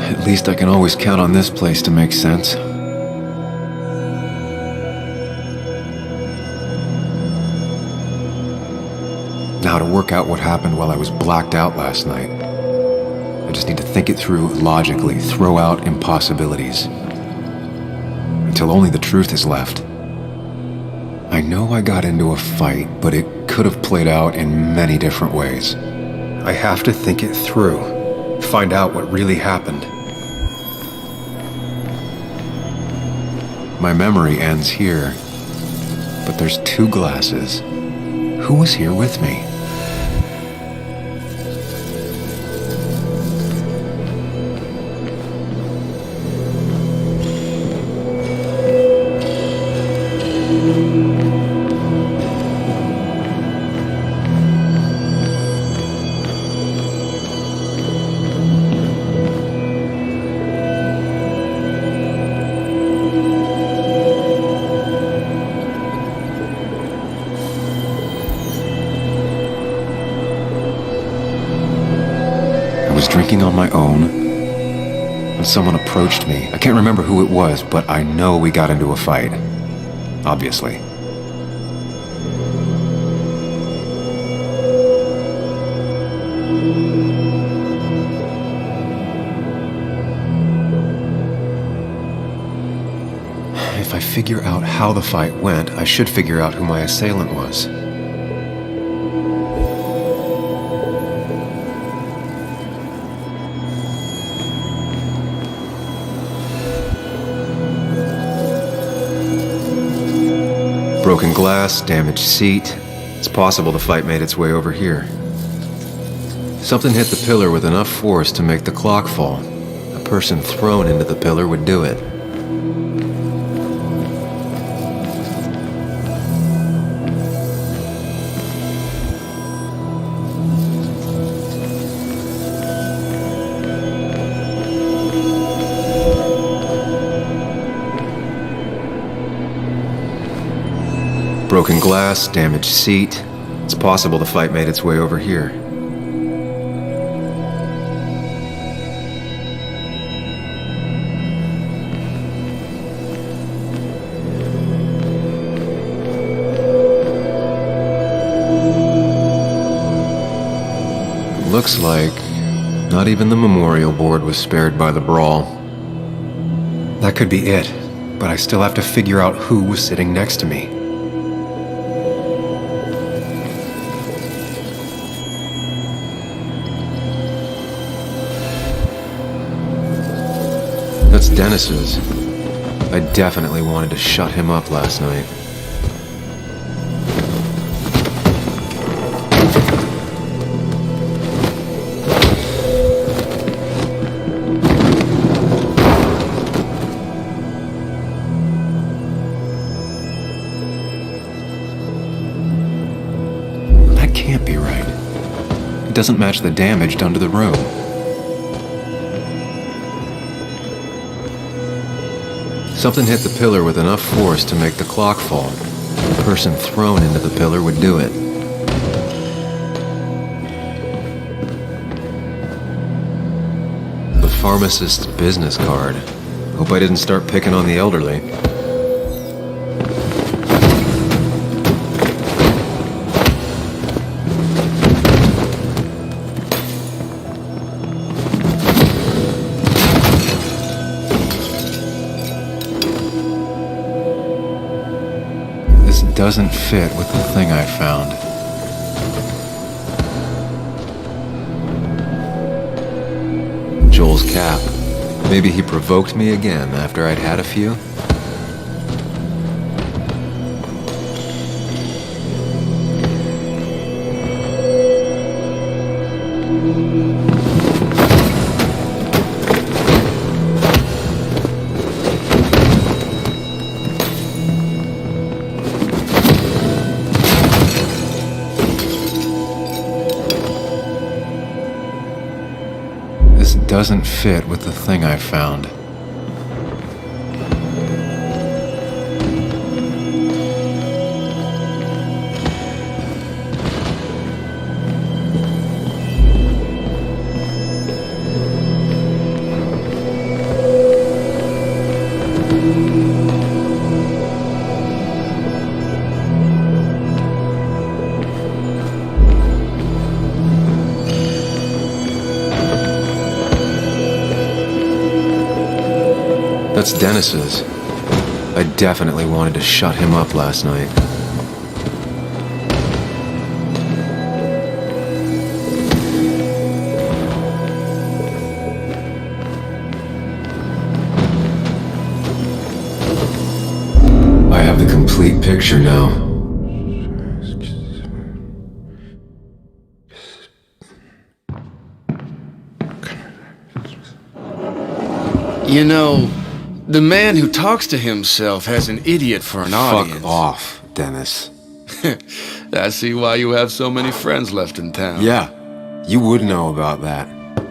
At least I can always count on this place to make sense. Now to work out what happened while I was blacked out last night. I just need to think it through logically, throw out impossibilities. Until only the truth is left. I know I got into a fight, but it could have played out in many different ways. I have to think it through, find out what really happened. My memory ends here, but there's two glasses. Who was here with me? Drinking on my own, and someone approached me. I can't remember who it was, but I know we got into a fight. Obviously. If I figure out how the fight went, I should figure out who my assailant was. Broken glass, damaged seat. It's possible the fight made its way over here. Something hit the pillar with enough force to make the clock fall. A person thrown into the pillar would do it. Broken glass, damaged seat. It's possible the fight made its way over here. Looks like not even the memorial board was spared by the brawl. That could be it, but I still have to figure out who was sitting next to me. That's Dennis's. I definitely wanted to shut him up last night. That can't be right. It doesn't match the damage done to the room. Something hit the pillar with enough force to make the clock fall. The person thrown into the pillar would do it. The pharmacist's business card. Hope I didn't start picking on the elderly. Doesn't fit with the thing I found. Joel's cap. Maybe he provoked me again after I'd had a few? Doesn't fit with the thing I found. That's Dennis's. I definitely wanted to shut him up last night. I have the complete picture now. You know, the man who talks to himself has an idiot for an audience. Fuck off, Dennis. I see why you have so many friends left in town. Yeah, you would know about that.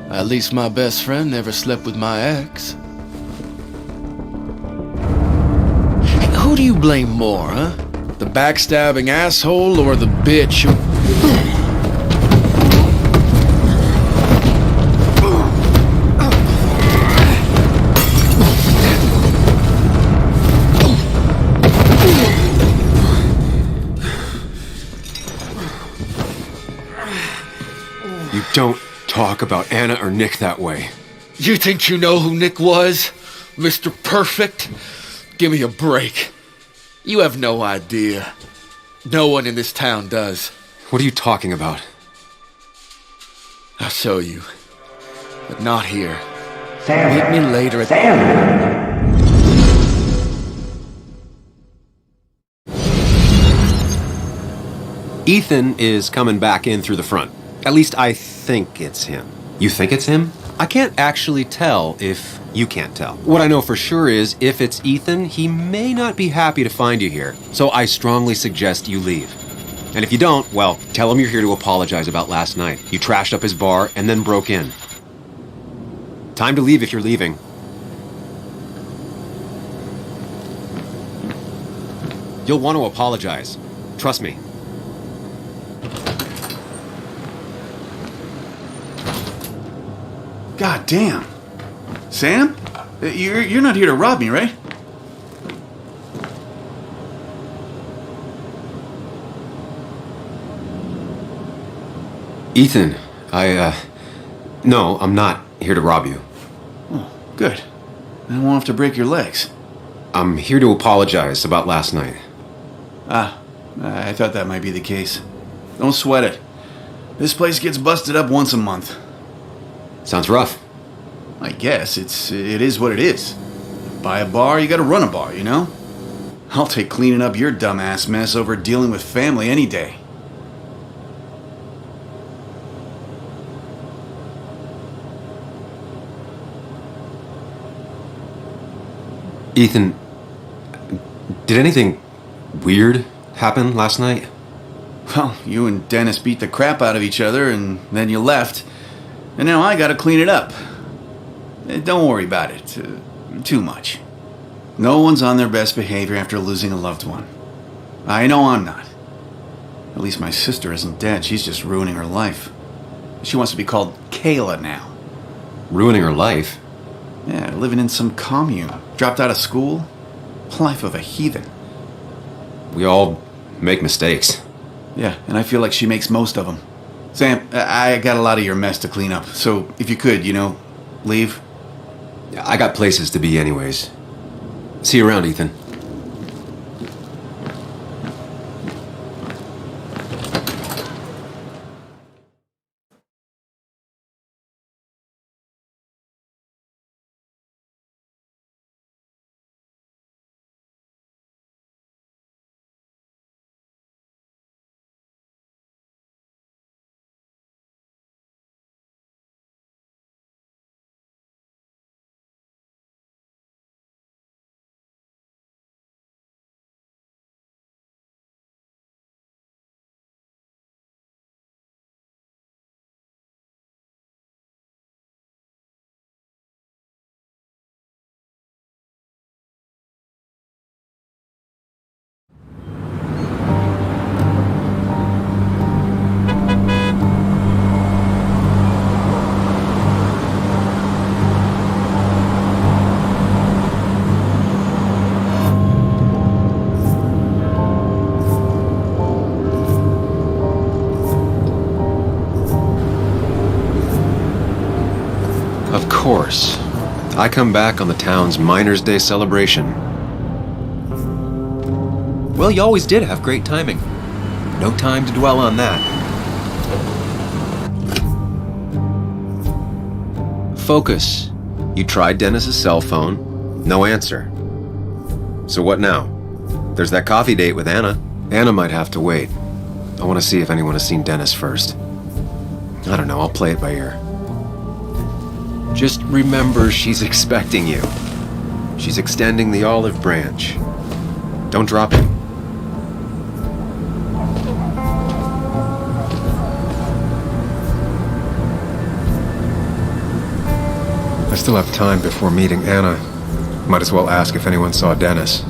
At least my best friend never slept with my ex. Hey, who do you blame more, huh? The backstabbing asshole or the bitch who... Don't talk about Anna or Nick that way. You think you know who Nick was? Mr. Perfect? Give me a break. You have no idea. No one in this town does. What are you talking about? I'll show you. But not here. Sam! Meet me later at... Sam! Ethan is coming back in through the front. At least I think it's him. You think it's him? I can't actually tell if you can't tell. What I know for sure is, if it's Ethan, he may not be happy to find you here. So I strongly suggest you leave. And if you don't, well, tell him you're here to apologize about last night. You trashed up his bar and then broke in. Time to leave if you're leaving. You'll want to apologize. Trust me. God damn. Sam? You're not here to rob me, right? Ethan, no, I'm not here to rob you. Oh, good. I won't have to break your legs. I'm here to apologize about last night. I thought that might be the case. Don't sweat it. This place gets busted up once a month. Sounds rough. I guess it is what it is. Buy a bar, you gotta run a bar, you know? I'll take cleaning up your dumbass mess over dealing with family any day. Ethan, did anything weird happen last night? Well, you and Dennis beat the crap out of each other, and then you left. And now I gotta clean it up. Don't worry about it too much. No one's on their best behavior after losing a loved one. I know I'm not. At least my sister isn't dead. She's just ruining her life. She wants to be called Kayla now. Ruining her life? Yeah, living in some commune. Dropped out of school. Life of a heathen. We all make mistakes. Yeah, and I feel like she makes most of them. Sam, I got a lot of your mess to clean up, so if you could, leave. I got places to be anyways. See you around, Ethan. Of course. I come back on the town's Miners' Day celebration. Well, you always did have great timing. No time to dwell on that. Focus. You tried Dennis's cell phone. No answer. So what now? There's that coffee date with Anna. Anna might have to wait. I want to see if anyone has seen Dennis first. I don't know, I'll play it by ear. Just remember she's expecting you. She's extending the olive branch. Don't drop it. I still have time before meeting Anna. Might as well ask if anyone saw Dennis.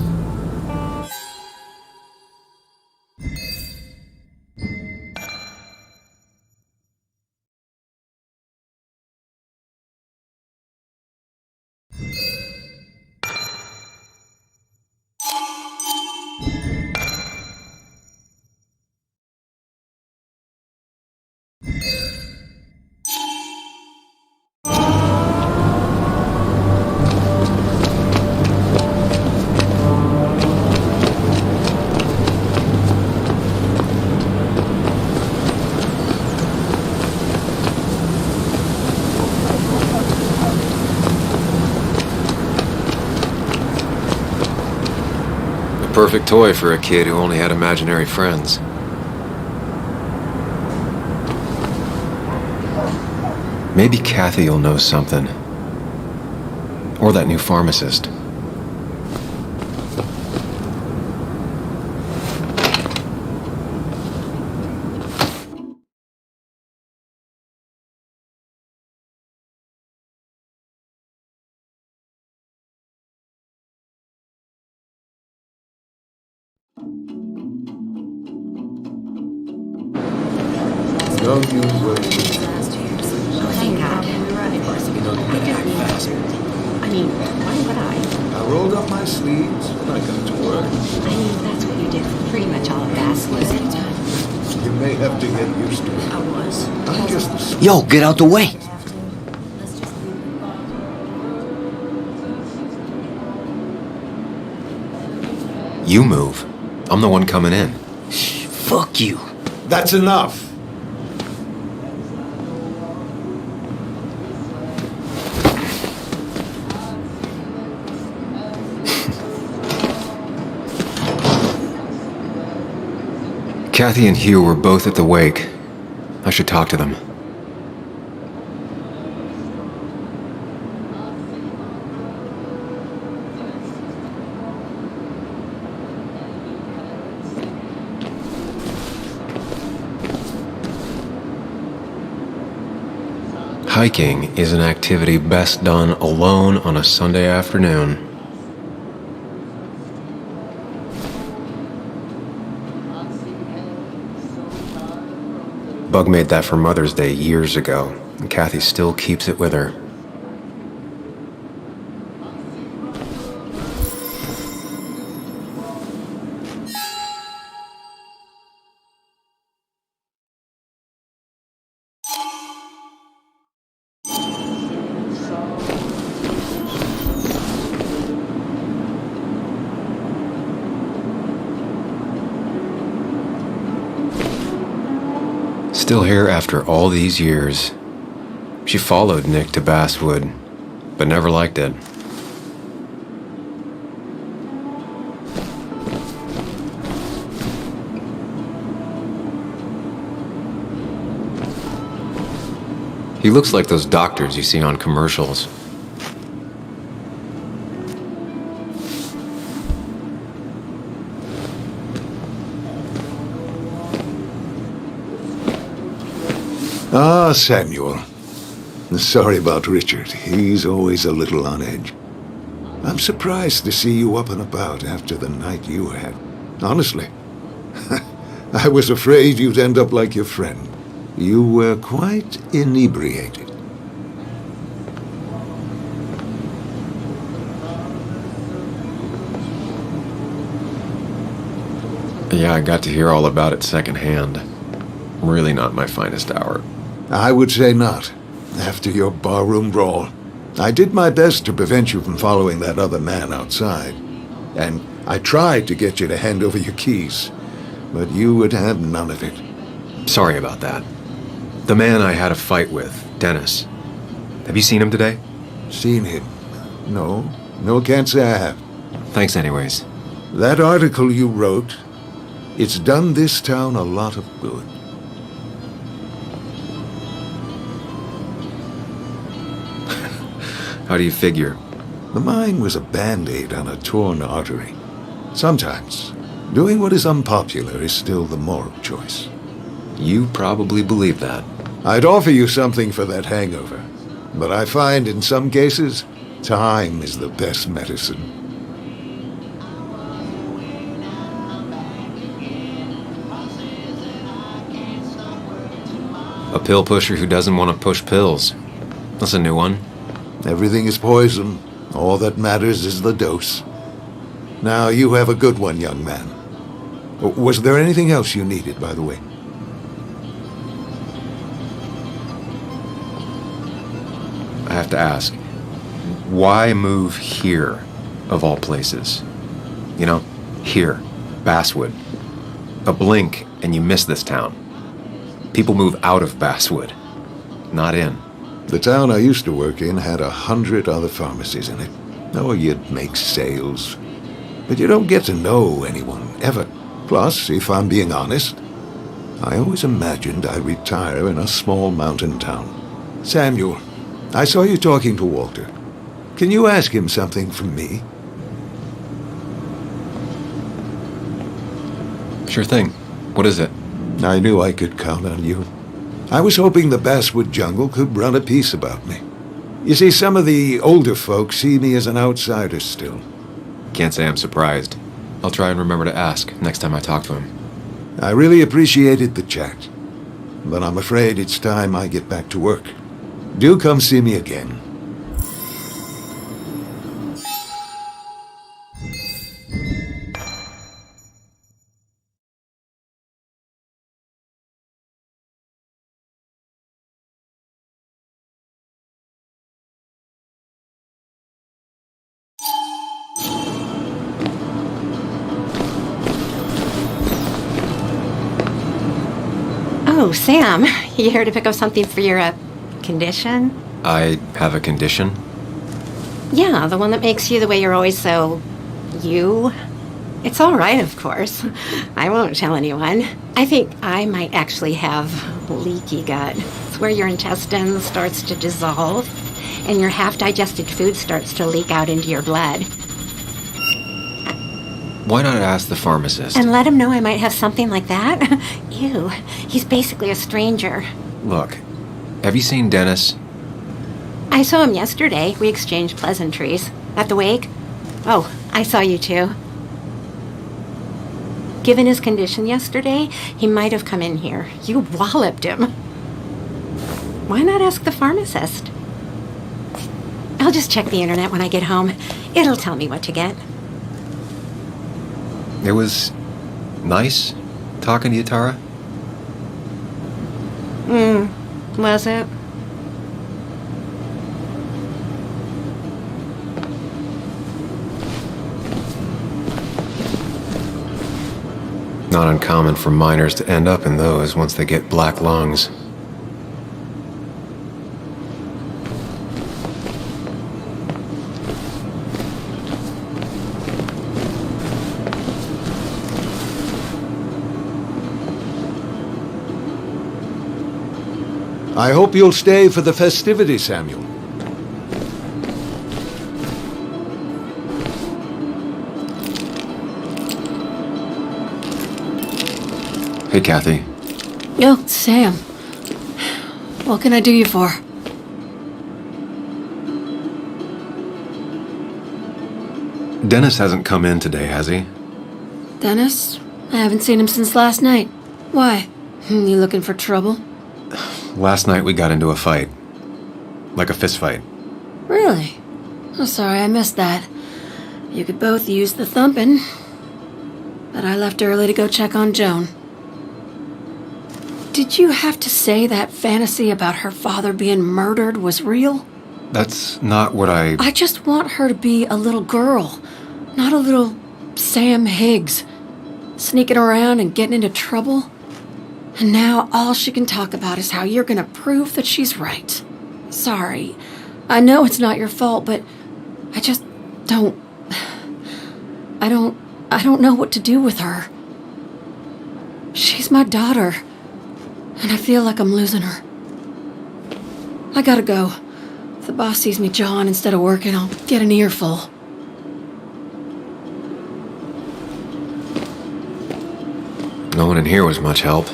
Perfect toy for a kid who only had imaginary friends. Maybe Kathy will know something. Or that new pharmacist. No use waiting. Thank God. I mean, why would I? I rolled up my sleeves and I got to work. I mean, that's what you did for pretty much all of Basswood. You may have to get used to it. I was. I'm just... Yo, get out the way! You move. I'm the one coming in. Fuck you. That's enough. Kathy and Hugh were both at the wake. I should talk to them. Hiking is an activity best done alone on a Sunday afternoon. Bug made that for Mother's Day years ago, and Kathy still keeps it with her. Still here after all these years. She followed Nick to Basswood, but never liked it. He looks like those doctors you see on commercials. Ah, Samuel. Sorry about Richard. He's always a little on edge. I'm surprised to see you up and about after the night you had. Honestly. I was afraid you'd end up like your friend. You were quite inebriated. Yeah, I got to hear all about it secondhand. Really not my finest hour. I would say not. After your barroom brawl, I did my best to prevent you from following that other man outside. And I tried to get you to hand over your keys, but you would have none of it. Sorry about that. The man I had a fight with, Dennis. Have you seen him today? Seen him? No, can't say I have. Thanks anyways. That article you wrote, it's done this town a lot of good. How do you figure? The mine was a band-aid on a torn artery. Sometimes, doing what is unpopular is still the moral choice. You probably believe that. I'd offer you something for that hangover, but I find in some cases, time is the best medicine. A pill pusher who doesn't want to push pills. That's a new one. Everything is poison. All that matters is the dose. Now, you have a good one, young man. Was there anything else you needed, by the way? I have to ask, why move here, of all places? You know, here, Basswood. A blink and you miss this town. People move out of Basswood, not in. The town I used to work in had 100 other pharmacies in it. Oh, you'd make sales. But you don't get to know anyone, ever. Plus, if I'm being honest, I always imagined I'd retire in a small mountain town. Samuel, I saw you talking to Walter. Can you ask him something from me? Sure thing. What is it? I knew I could count on you. I was hoping the Basswood jungle could run a piece about me. You see, some of the older folks see me as an outsider still. Can't say I'm surprised. I'll try and remember to ask next time I talk to him. I really appreciated the chat, but I'm afraid it's time I get back to work. Do come see me again. Oh, Sam, you here to pick up something for your, condition? I have a condition? Yeah, the one that makes you the way you're always so... you? It's all right, of course. I won't tell anyone. I think I might actually have leaky gut. It's where your intestines starts to dissolve and your half-digested food starts to leak out into your blood. Why not ask the pharmacist? And let him know I might have something like that? Ew, he's basically a stranger. Look, have you seen Dennis? I saw him yesterday. We exchanged pleasantries. At the wake? Oh, I saw you too. Given his condition yesterday, he might have come in here. You walloped him. Why not ask the pharmacist? I'll just check the internet when I get home. It'll tell me what to get. It was nice talking to you, Tara. Was it? Not uncommon for miners to end up in those once they get black lungs. I hope you'll stay for the festivities, Samuel. Hey, Kathy. Yo, Sam. What can I do you for? Dennis hasn't come in today, has he? Dennis? I haven't seen him since last night. Why? You looking for trouble? Last night we got into a fight. Like a fist fight. Really? Oh, sorry, I missed that. You could both use the thumping. But I left early to go check on Joan. Did you have to say that fantasy about her father being murdered was real? That's not what I just want her to be a little girl, not a little Sam Higgs, sneaking around and getting into trouble. And now all she can talk about is how you're gonna prove that she's right. Sorry. I know it's not your fault, but I just don't... I don't know what to do with her. She's my daughter, and I feel like I'm losing her. I gotta go. If the boss sees me jawing instead of working, I'll get an earful. No one in here was much help.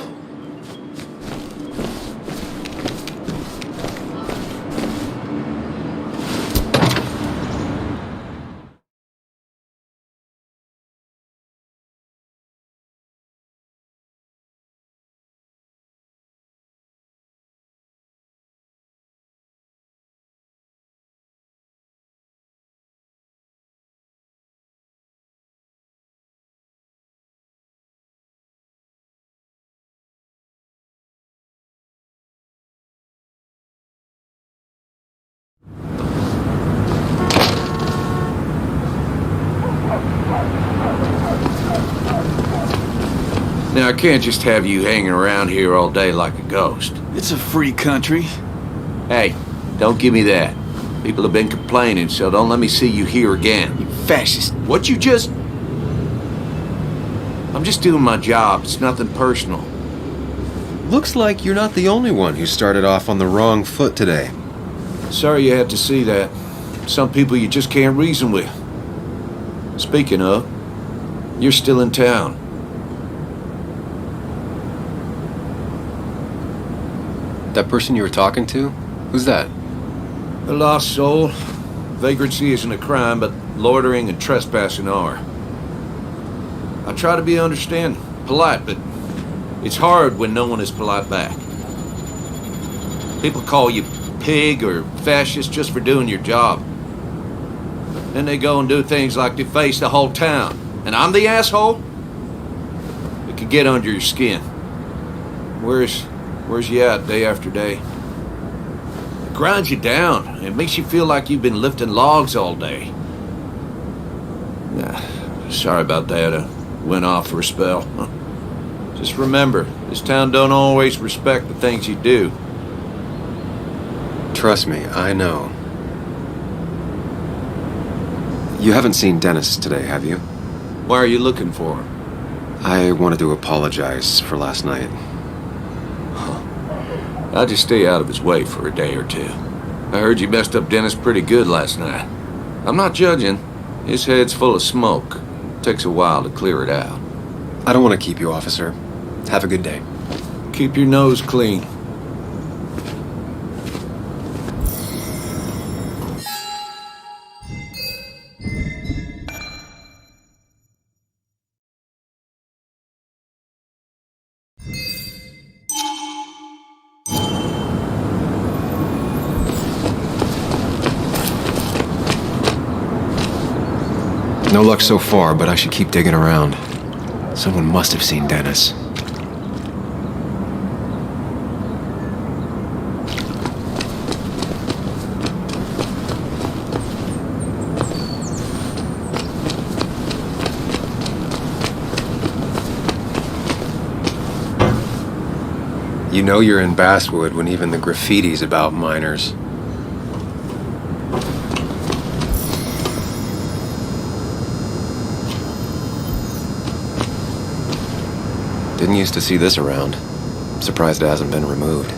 Now, I can't just have you hanging around here all day like a ghost. It's a free country. Hey, don't give me that. People have been complaining, so don't let me see you here again. You fascist. What you just... I'm just doing my job. It's nothing personal. Looks like you're not the only one who started off on the wrong foot today. Sorry you had to see that. Some people you just can't reason with. Speaking of, you're still in town. That person you were talking to? Who's that? A lost soul. Vagrancy isn't a crime, but loitering and trespassing are. I try to be understanding, polite, but it's hard when no one is polite back. People call you pig or fascist just for doing your job. Then they go and do things like deface the whole town. And I'm the asshole? It could get under your skin. Where's you at day after day? It grinds you down. It makes you feel like you've been lifting logs all day. Sorry about that. I went off for a spell. Just remember, this town don't always respect the things you do. Trust me, I know. You haven't seen Dennis today, have you? Why are you looking for him? I wanted to apologize for last night. I'll just stay out of his way for a day or two. I heard you messed up Dennis pretty good last night. I'm not judging. His head's full of smoke. Takes a while to clear it out. I don't want to keep you, officer. Have a good day. Keep your nose clean. No luck so far, but I should keep digging around. Someone must have seen Dennis. You know you're in Basswood when even the graffiti's about minors. Didn't used to see this around. I'm surprised it hasn't been removed.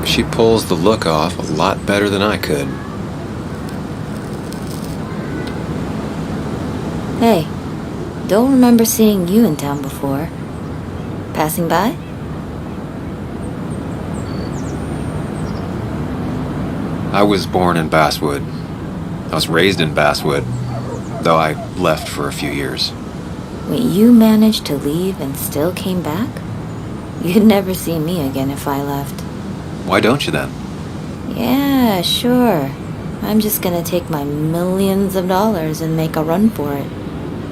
She pulls the look off a lot better than I could. Hey, don't remember seeing you in town before. Passing by? I was born in Basswood. I was raised in Basswood, though I left for a few years. Wait, you managed to leave and still came back? You'd never see me again if I left. Why don't you then? Yeah, sure. I'm just gonna take my millions of dollars and make a run for it.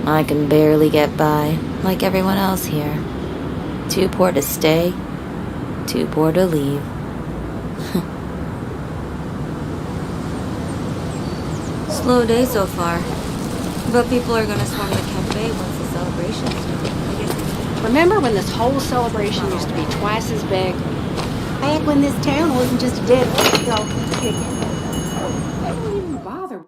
I can barely get by, like everyone else here. Too poor to stay, too poor to leave. Slow day so far. But people are gonna swarm the cafe once the celebration starts. Remember when this whole celebration used to be twice as big? Back when this town wasn't just a dead hole. I don't even bother.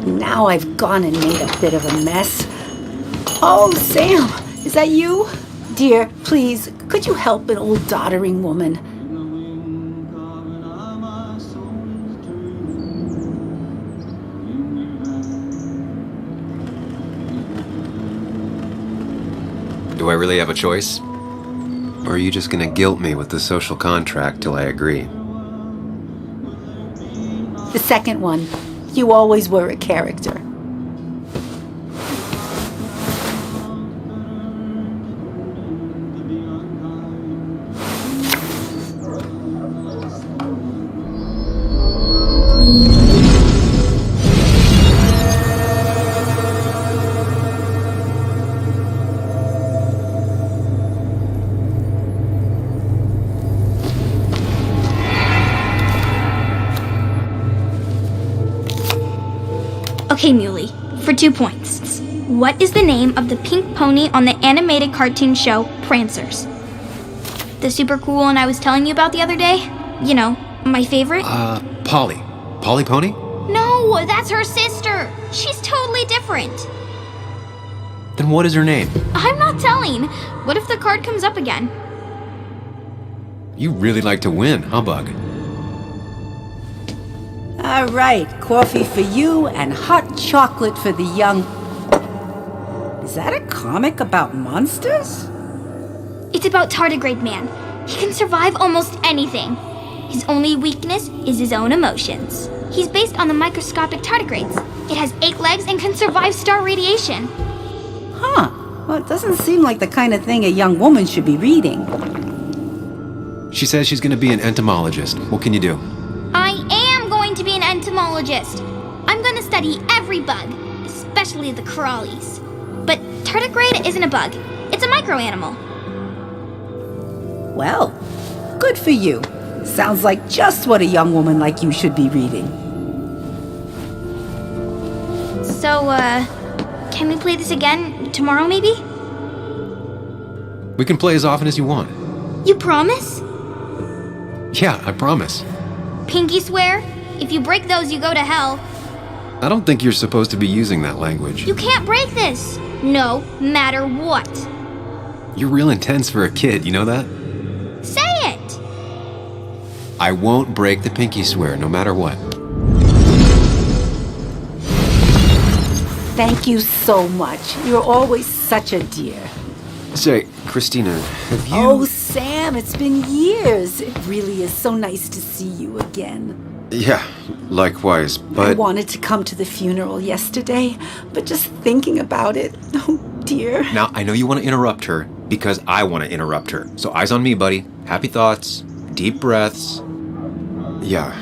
Now I've gone and made a bit of a mess. Oh, Sam, is that you? Dear, please, could you help an old doddering woman? Do I really have a choice? Or are you just gonna guilt me with the social contract till I agree? The second one. You always were a character. Okay, Muley, for 2 points. What is the name of the pink pony on the animated cartoon show Prancers? The super cool one I was telling you about the other day? You know, my favorite? Polly. Polly Pony? No, that's her sister. She's totally different. Then what is her name? I'm not telling. What if the card comes up again? You really like to win, huh, Bug? All right, coffee for you and hot chocolate for the young... Is that a comic about monsters? It's about Tardigrade Man. He can survive almost anything. His only weakness is his own emotions. He's based on the microscopic tardigrades. It has 8 legs and can survive star radiation. Huh. Well, it doesn't seem like the kind of thing a young woman should be reading. She says she's going to be an entomologist. What can you do? I am going to be an entomologist. I'm going to study every bug, especially the crawlies. But tardigrade isn't a bug. It's a microanimal. Well, good for you. Sounds like just what a young woman like you should be reading. So, can we play this again tomorrow, maybe? We can play as often as you want. You promise? Yeah, I promise. Pinky swear? If you break those, you go to hell. I don't think you're supposed to be using that language. You can't break this. No matter what. You're real intense for a kid, you know that? Say it! I won't break the pinky swear, no matter what. Thank you so much. You're always such a dear. Say, Christina, have you... Oh, Sam, it's been years. It really is so nice to see you again. Yeah, likewise, but... I wanted to come to the funeral yesterday, but just thinking about it, oh dear. Now, I know you want to interrupt her, because I want to interrupt her. So eyes on me, buddy. Happy thoughts, deep breaths. Yeah,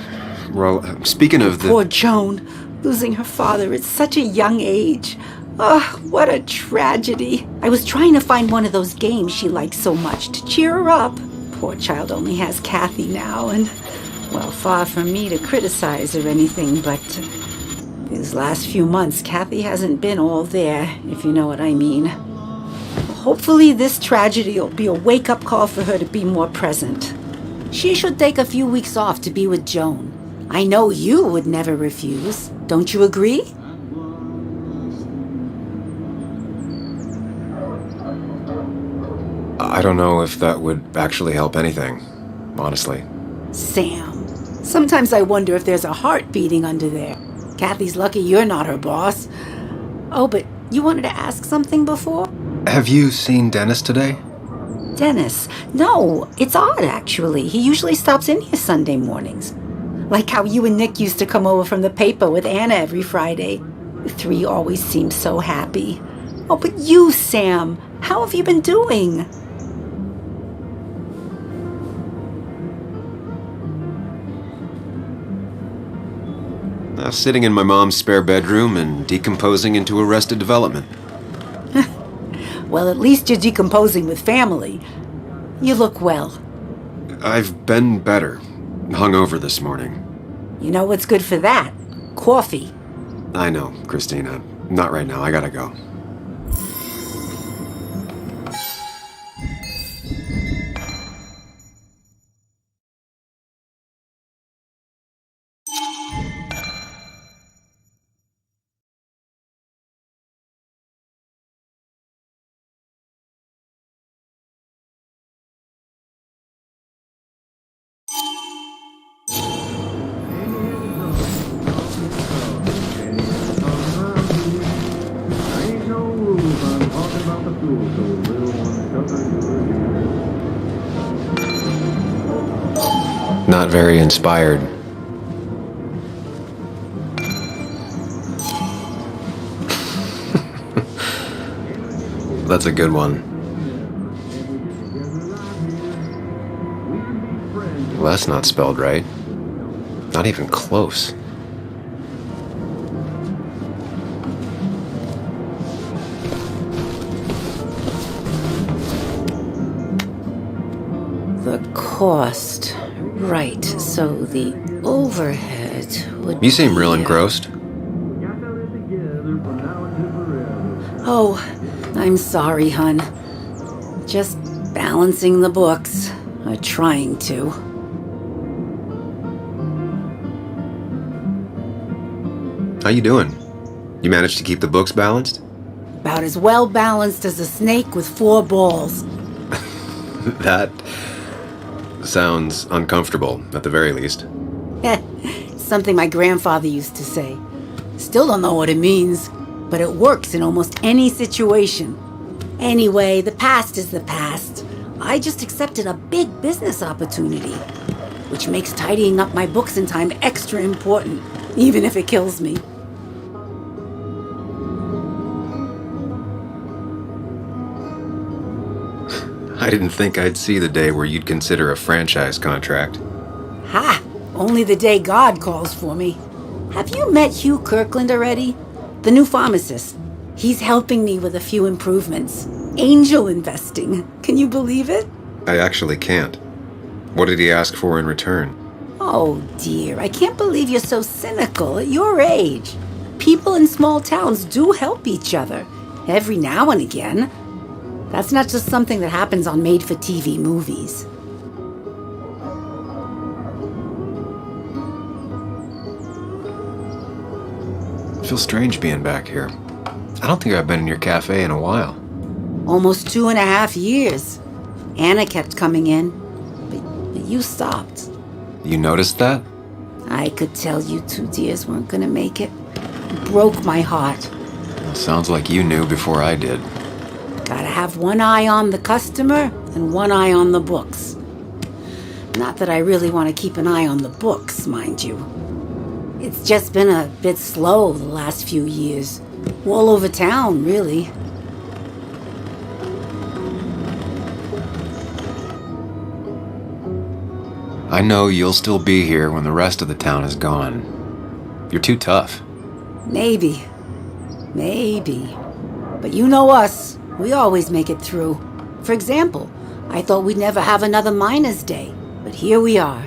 well, speaking of the... Poor Joan, losing her father at such a young age. Oh, what a tragedy. I was trying to find one of those games she likes so much to cheer her up. Poor child only has Kathy now, and, well, far from me to criticize or anything, but these last few months, Kathy hasn't been all there, if you know what I mean. Hopefully this tragedy will be a wake-up call for her to be more present. She should take a few weeks off to be with Joan. I know you would never refuse. Don't you agree? I don't know if that would actually help anything, honestly. Sam, sometimes I wonder if there's a heart beating under there. Kathy's lucky you're not her boss. Oh, but you wanted to ask something before? Have you seen Dennis today? Dennis? No, it's odd, actually. He usually stops in here Sunday mornings. Like how you and Nick used to come over from the paper with Anna every Friday. The 3 always seem so happy. Oh, but you, Sam, how have you been doing? Sitting in my mom's spare bedroom and decomposing into Arrested Development. Well, at least you're decomposing with family. You look well. I've been better. Hungover this morning. You know what's good for that? Coffee. I know, Christina. Not right now. I gotta go. Not very inspired. That's a good one. Well, that's not spelled right. Not even close. The cost. Right, so the overhead would You seem real engrossed. Oh, I'm sorry, hun. Just balancing the books. Or trying to. How you doing? You managed to keep the books balanced? About as well balanced as a snake with 4 balls. That sounds uncomfortable, at the very least. Something my grandfather used to say. Still don't know what it means, but it works in almost any situation. Anyway, the past is the past. I just accepted a big business opportunity, which makes tidying up my books in time extra important, even if it kills me. I didn't think I'd see the day where you'd consider a franchise contract. Ha! Only the day God calls for me. Have you met Hugh Kirkland already? The new pharmacist. He's helping me with a few improvements. Angel investing. Can you believe it? I actually can't. What did he ask for in return? Oh dear, I can't believe you're so cynical at your age. People in small towns do help each other, every now and again. That's not just something that happens on made-for-TV movies. I feel strange being back here. I don't think I've been in your cafe in a while. Almost 2.5 years. Anna kept coming in, but you stopped. You noticed that? I could tell you two dears weren't gonna make it. It broke my heart. Sounds like you knew before I did. Gotta have one eye on the customer and one eye on the books. Not that I really want to keep an eye on the books, mind you. It's just been a bit slow the last few years. All over town, really. I know you'll still be here when the rest of the town is gone. You're too tough. Maybe. But you know us. We always make it through. For example, I thought we'd never have another Miners' Day, but here we are.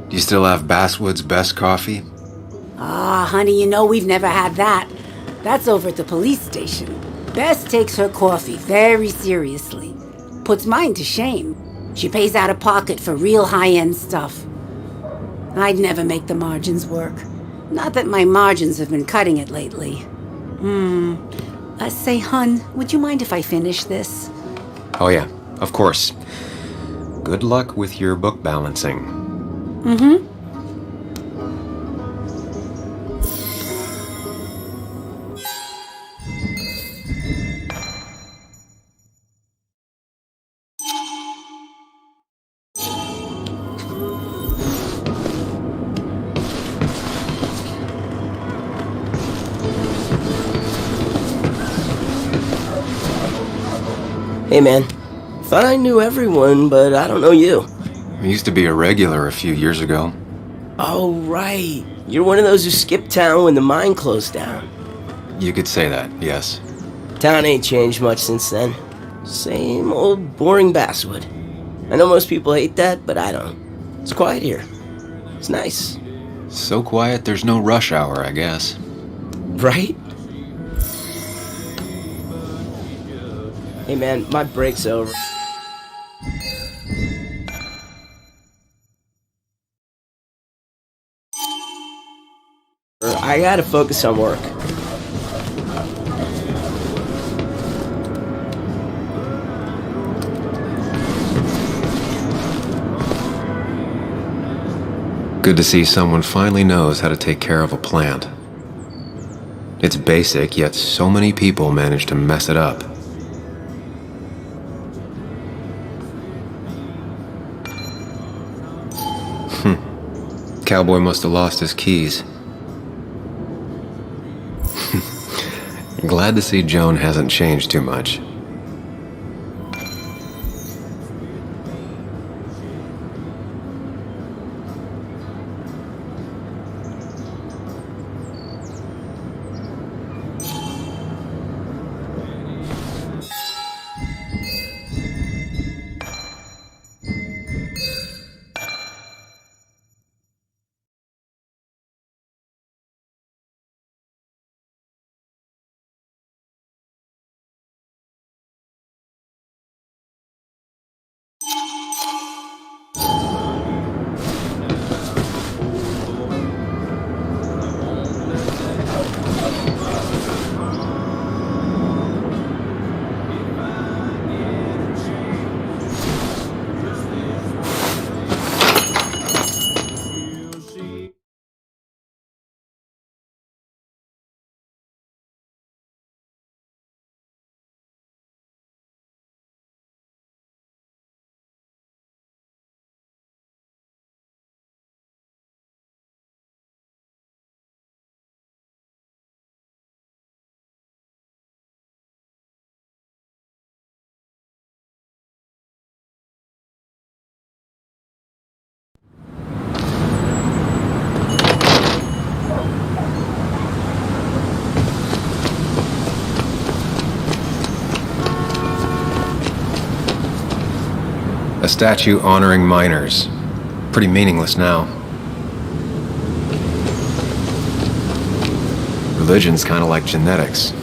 Do you still have Basswood's best coffee? Ah, honey, you know we've never had that. That's over at the police station. Bess takes her coffee very seriously. Puts mine to shame. She pays out of pocket for real high-end stuff. I'd never make the margins work. Not that my margins have been cutting it lately. Say, hun, would you mind if I finish this? Oh yeah, of course. Good luck with your book balancing. Mm-hmm. Hey man, thought I knew everyone, but I don't know you. I used to be a regular a few years ago. Oh right, you're one of those who skipped town when the mine closed down. You could say that, yes. Town ain't changed much since then. Same old boring Basswood. I know most people hate that, but I don't. It's quiet here. It's nice. So quiet there's no rush hour, I guess. Right? Hey man, my break's over. I gotta focus on work. Good to see someone finally knows how to take care of a plant. It's basic, yet so many people manage to mess it up. Cowboy must have lost his keys. Glad to see Joan hasn't changed too much. A statue honoring miners. Pretty meaningless now. Religion's kind of like genetics.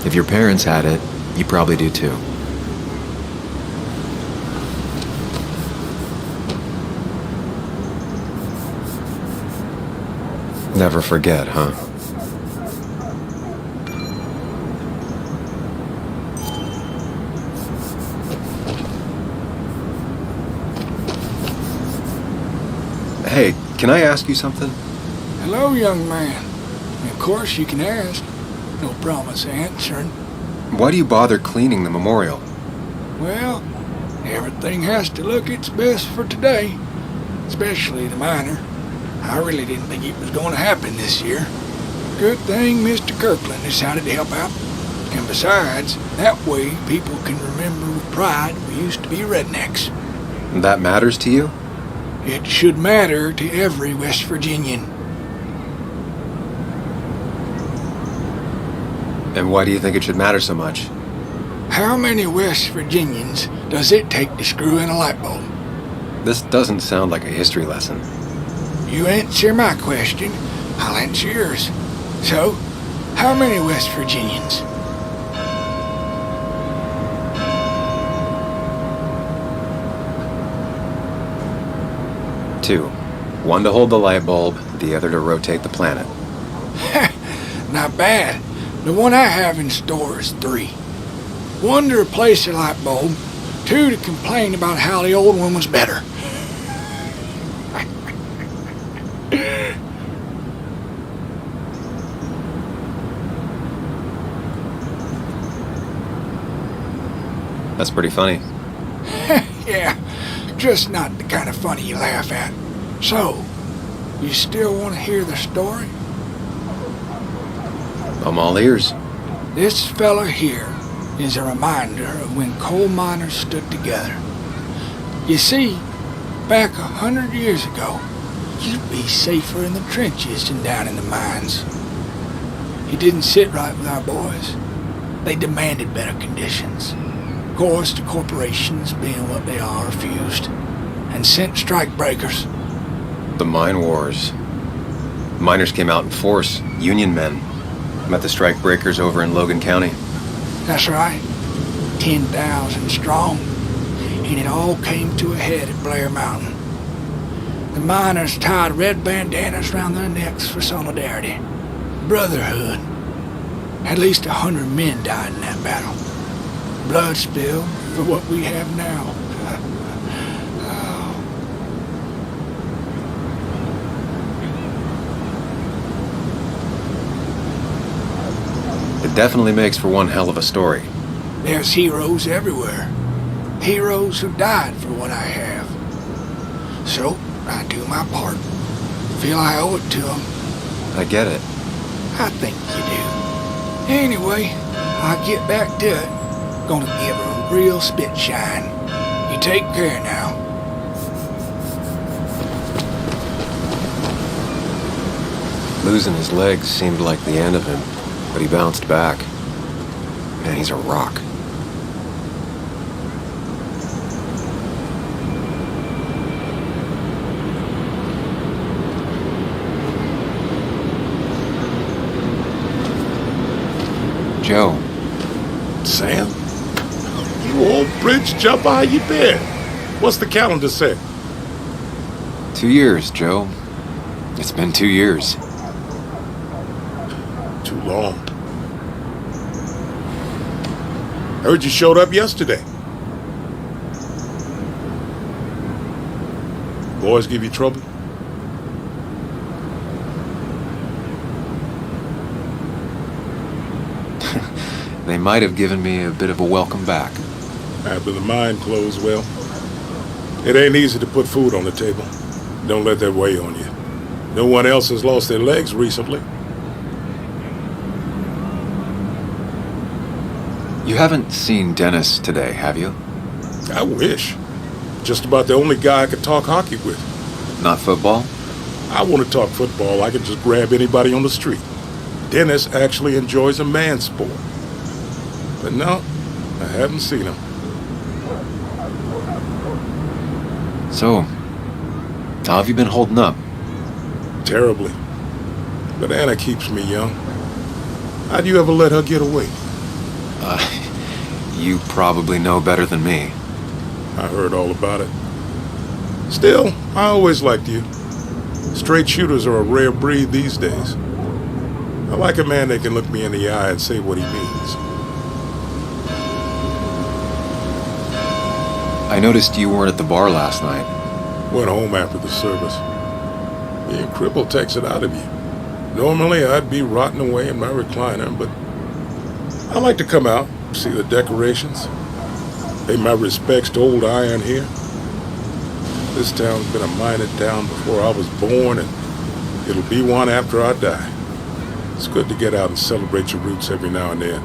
If your parents had it, you probably do too. Never forget, huh? Hey, can I ask you something? Hello, young man. Of course you can ask. No promise answering. Why do you bother cleaning the memorial? Well, everything has to look its best for today. Especially the miner. I really didn't think it was going to happen this year. Good thing Mr. Kirkland decided to help out. And besides, that way people can remember with pride we used to be rednecks. That matters to you? It should matter to every West Virginian. And why do you think it should matter so much? How many West Virginians does it take to screw in a light bulb? This doesn't sound like a history lesson. You answer my question, I'll answer yours. So, how many West Virginians? Two. One to hold the light bulb, the other to rotate the planet. Not bad. The one I have in store is 3. 1 to replace the light bulb, 2 to complain about how the old one was better. That's pretty funny. Yeah, just not the kind of funny you laugh at. So, you still want to hear the story? I'm all ears. This fella here is a reminder of when coal miners stood together. You see, back 100 years ago, you'd be safer in the trenches than down in the mines. He didn't sit right with our boys. They demanded better conditions. Of course, the corporations, being what they are, refused and sent strike breakers. The mine wars. Miners came out in force, Union men. Met the strike breakers over in Logan County. That's right. 10,000 strong. And it all came to a head at Blair Mountain. The miners tied red bandanas around their necks for solidarity. Brotherhood. At least 100 men died in that battle. Blood spilled for what we have now. It definitely makes for one hell of a story. There's heroes everywhere. Heroes who died for what I have. So, I do my part. Feel I owe it to them. I get it. I think you do. Anyway, I'll get back to it. Gonna give her a real spit shine. You take care now. Losing his legs seemed like the end of him, but he bounced back. Man, he's a rock. Joe. Sam? You old bridge jumper, how you been? What's the calendar say? 2 years, Joe. It's been 2 years. Too long. Heard you showed up yesterday. Boys give you trouble? They might have given me a bit of a welcome back. After the mine closed, well, it ain't easy to put food on the table. Don't let that weigh on you. No one else has lost their legs recently. You haven't seen Dennis today, have you? I wish. Just about the only guy I could talk hockey with. Not football? I want to talk football. I can just grab anybody on the street. Dennis actually enjoys a man's sport. But no, I haven't seen him. So, how have you been holding up? Terribly. But Anna keeps me young. How'd you ever let her get away? You probably know better than me. I heard all about it. Still, I always liked you. Straight shooters are a rare breed these days. I like a man that can look me in the eye and say what he means. I noticed you weren't at the bar last night. Went home after the service. Being crippled takes it out of you. Normally, I'd be rotting away in my recliner, but I like to come out, see the decorations, pay my respects to old iron here. This town's been a mining town before I was born, and it'll be one after I die. It's good to get out and celebrate your roots every now and then.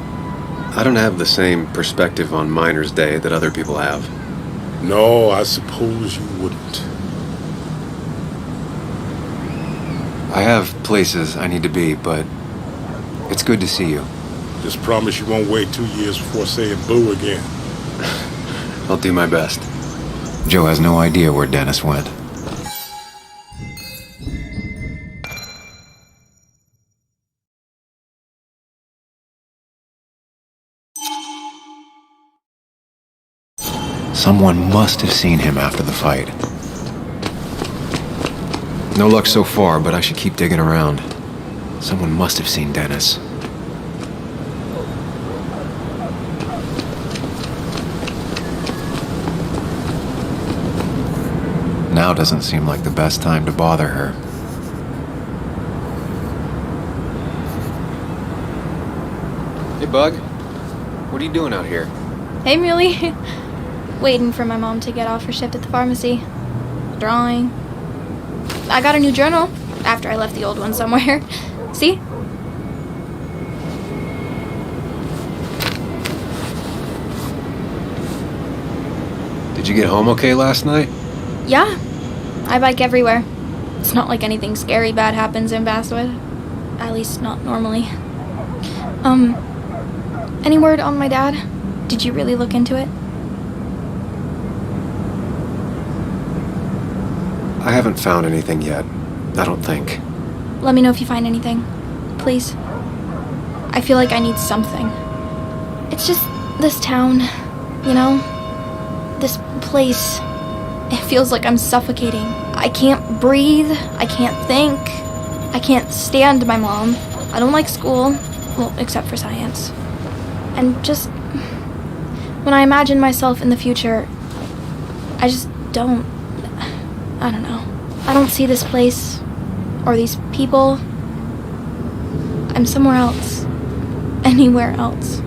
I don't have the same perspective on Miners' Day that other people have. No, I suppose you wouldn't. I have places I need to be, but it's good to see you. Just promise you won't wait 2 years before saying boo again. I'll do my best. Joe has no idea where Dennis went. Someone must have seen him after the fight. No luck so far, but I should keep digging around. Someone must have seen Dennis. Now doesn't seem like the best time to bother her. Hey, Bug. What are you doing out here? Hey, Muley. Waiting for my mom to get off her shift at the pharmacy. Drawing. I got a new journal after I left the old one somewhere. See? Did you get home okay last night? Yeah. I bike everywhere. It's not like anything scary bad happens in Basswood. At least not normally. Any word on my dad? Did you really look into it? I haven't found anything yet. I don't think. Let me know if you find anything. Please. I feel like I need something. It's just this town, you know? This place. It feels like I'm suffocating. I can't breathe. I can't think. I can't stand my mom. I don't like school. Well, except for science. And just... when I imagine myself in the future, I just don't... I don't know. I don't see this place or these people. I'm somewhere else. Anywhere else.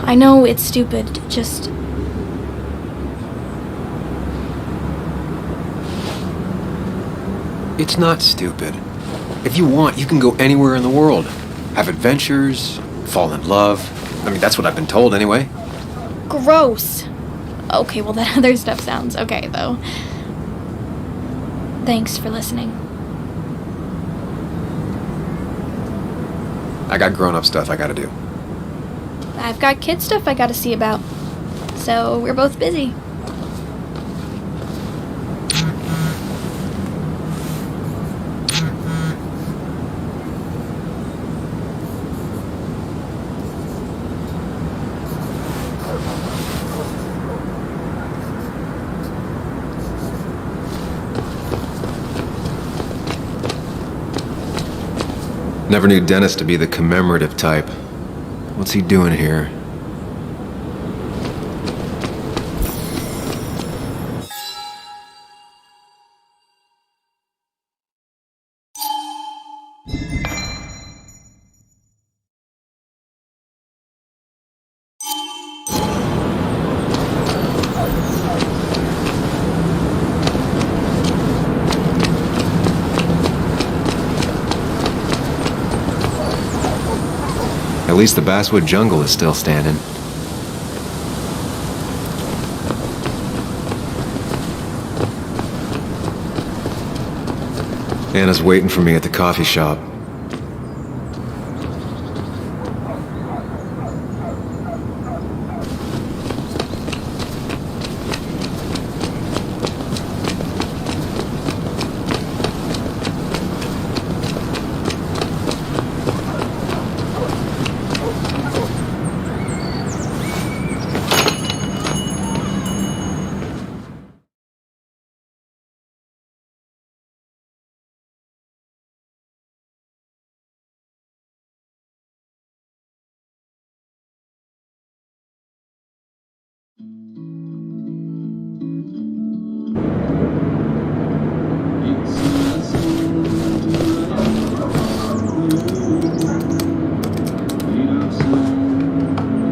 I know it's stupid, just... It's not stupid. If you want, you can go anywhere in the world. Have adventures, fall in love. I mean, that's what I've been told anyway. Gross. Okay, well, that other stuff sounds okay, though. Thanks for listening. I got grown-up stuff I gotta do. I've got kid stuff I gotta see about. So we're both busy. Never knew Dennis to be the commemorative type. What's he doing here? At least the Basswood jungle is still standing. Anna's waiting for me at the coffee shop.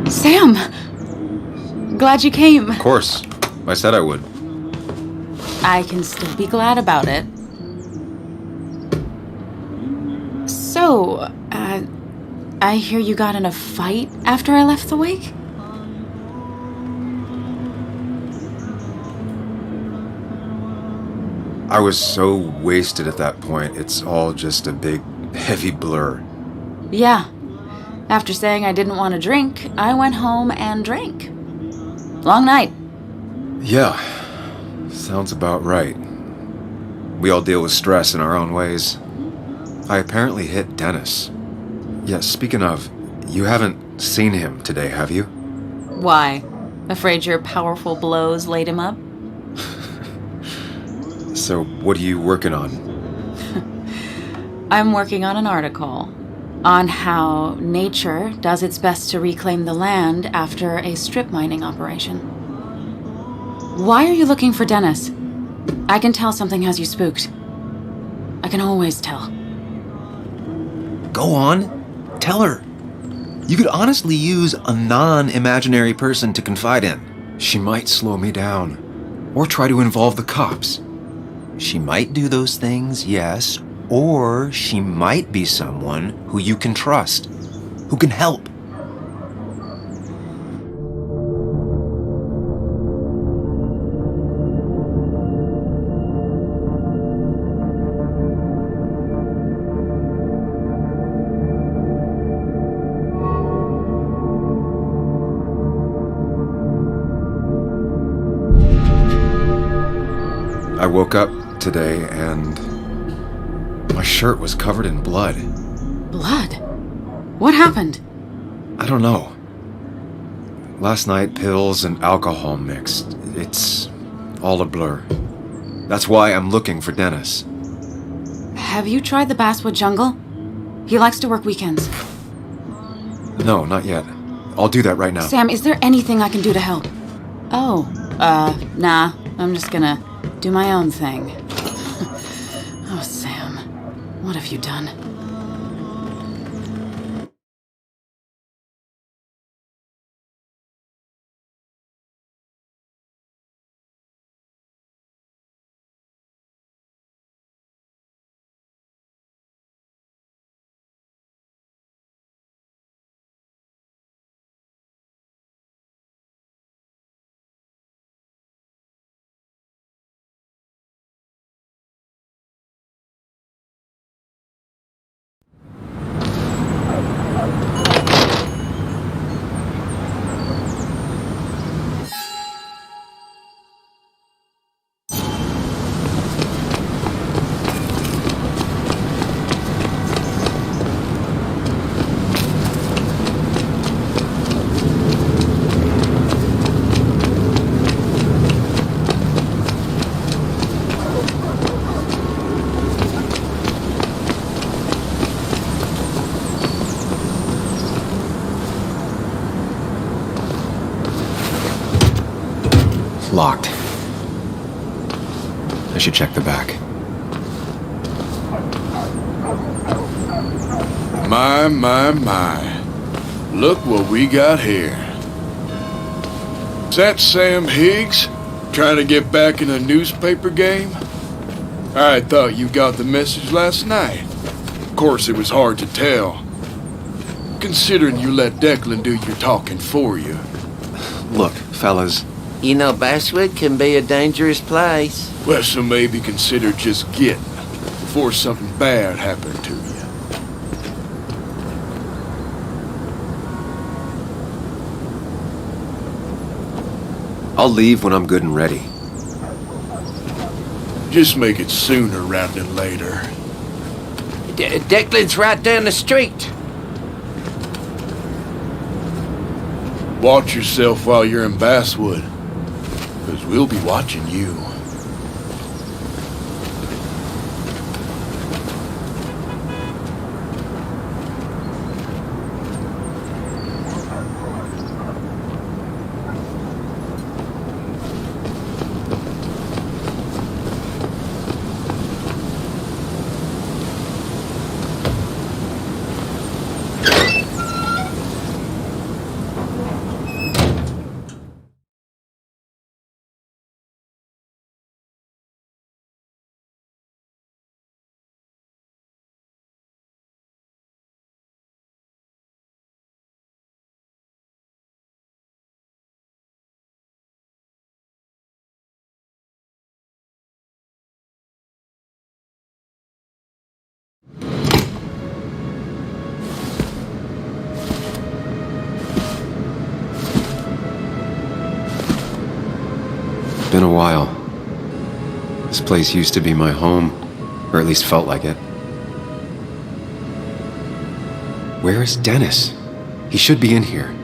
Sam! Glad you came. Of course. I said I would. I can still be glad about it. So, I hear you got in a fight after I left the wake? I was so wasted at that point, it's all just a big, heavy blur. Yeah. After saying I didn't want to drink, I went home and drank. Long night. Yeah, sounds about right. We all deal with stress in our own ways. I apparently hit Dennis. Yeah, speaking of, you haven't seen him today, have you? Why? Afraid your powerful blows laid him up? So, what are you working on? I'm working on an article on how nature does its best to reclaim the land after a strip mining operation. Why are you looking for Dennis? I can tell something has you spooked. I can always tell. Go on, tell her. You could honestly use a non-imaginary person to confide in. She might slow me down, or try to involve the cops. She might do those things, yes, or she might be someone who you can trust, who can help. I woke up today and my shirt was covered in blood. Blood? What happened? I don't know. Last night, pills and alcohol mixed. It's all a blur. That's why I'm looking for Dennis. Have you tried the Basswood Jungle? He likes to work weekends. No, not yet. I'll do that right now. Sam, is there anything I can do to help? Oh, nah. I'm just gonna do my own thing. Oh, Sam. What have you done? Locked. I should check the back. My. Look what we got here. Is that Sam Higgs? Trying to get back in a newspaper game? I thought you got the message last night. Of course, it was hard to tell, considering you let Declan do your talking for you. Look, fellas. You know, Basswood can be a dangerous place. Well, so maybe consider just getting before something bad happened to you. I'll leave when I'm good and ready. Just make it sooner rather than later. Declan's right down the street. Watch yourself while you're in Basswood, because we'll be watching you. Been a while. This place used to be my home, or at least felt like it. Where is Dennis? He should be in here.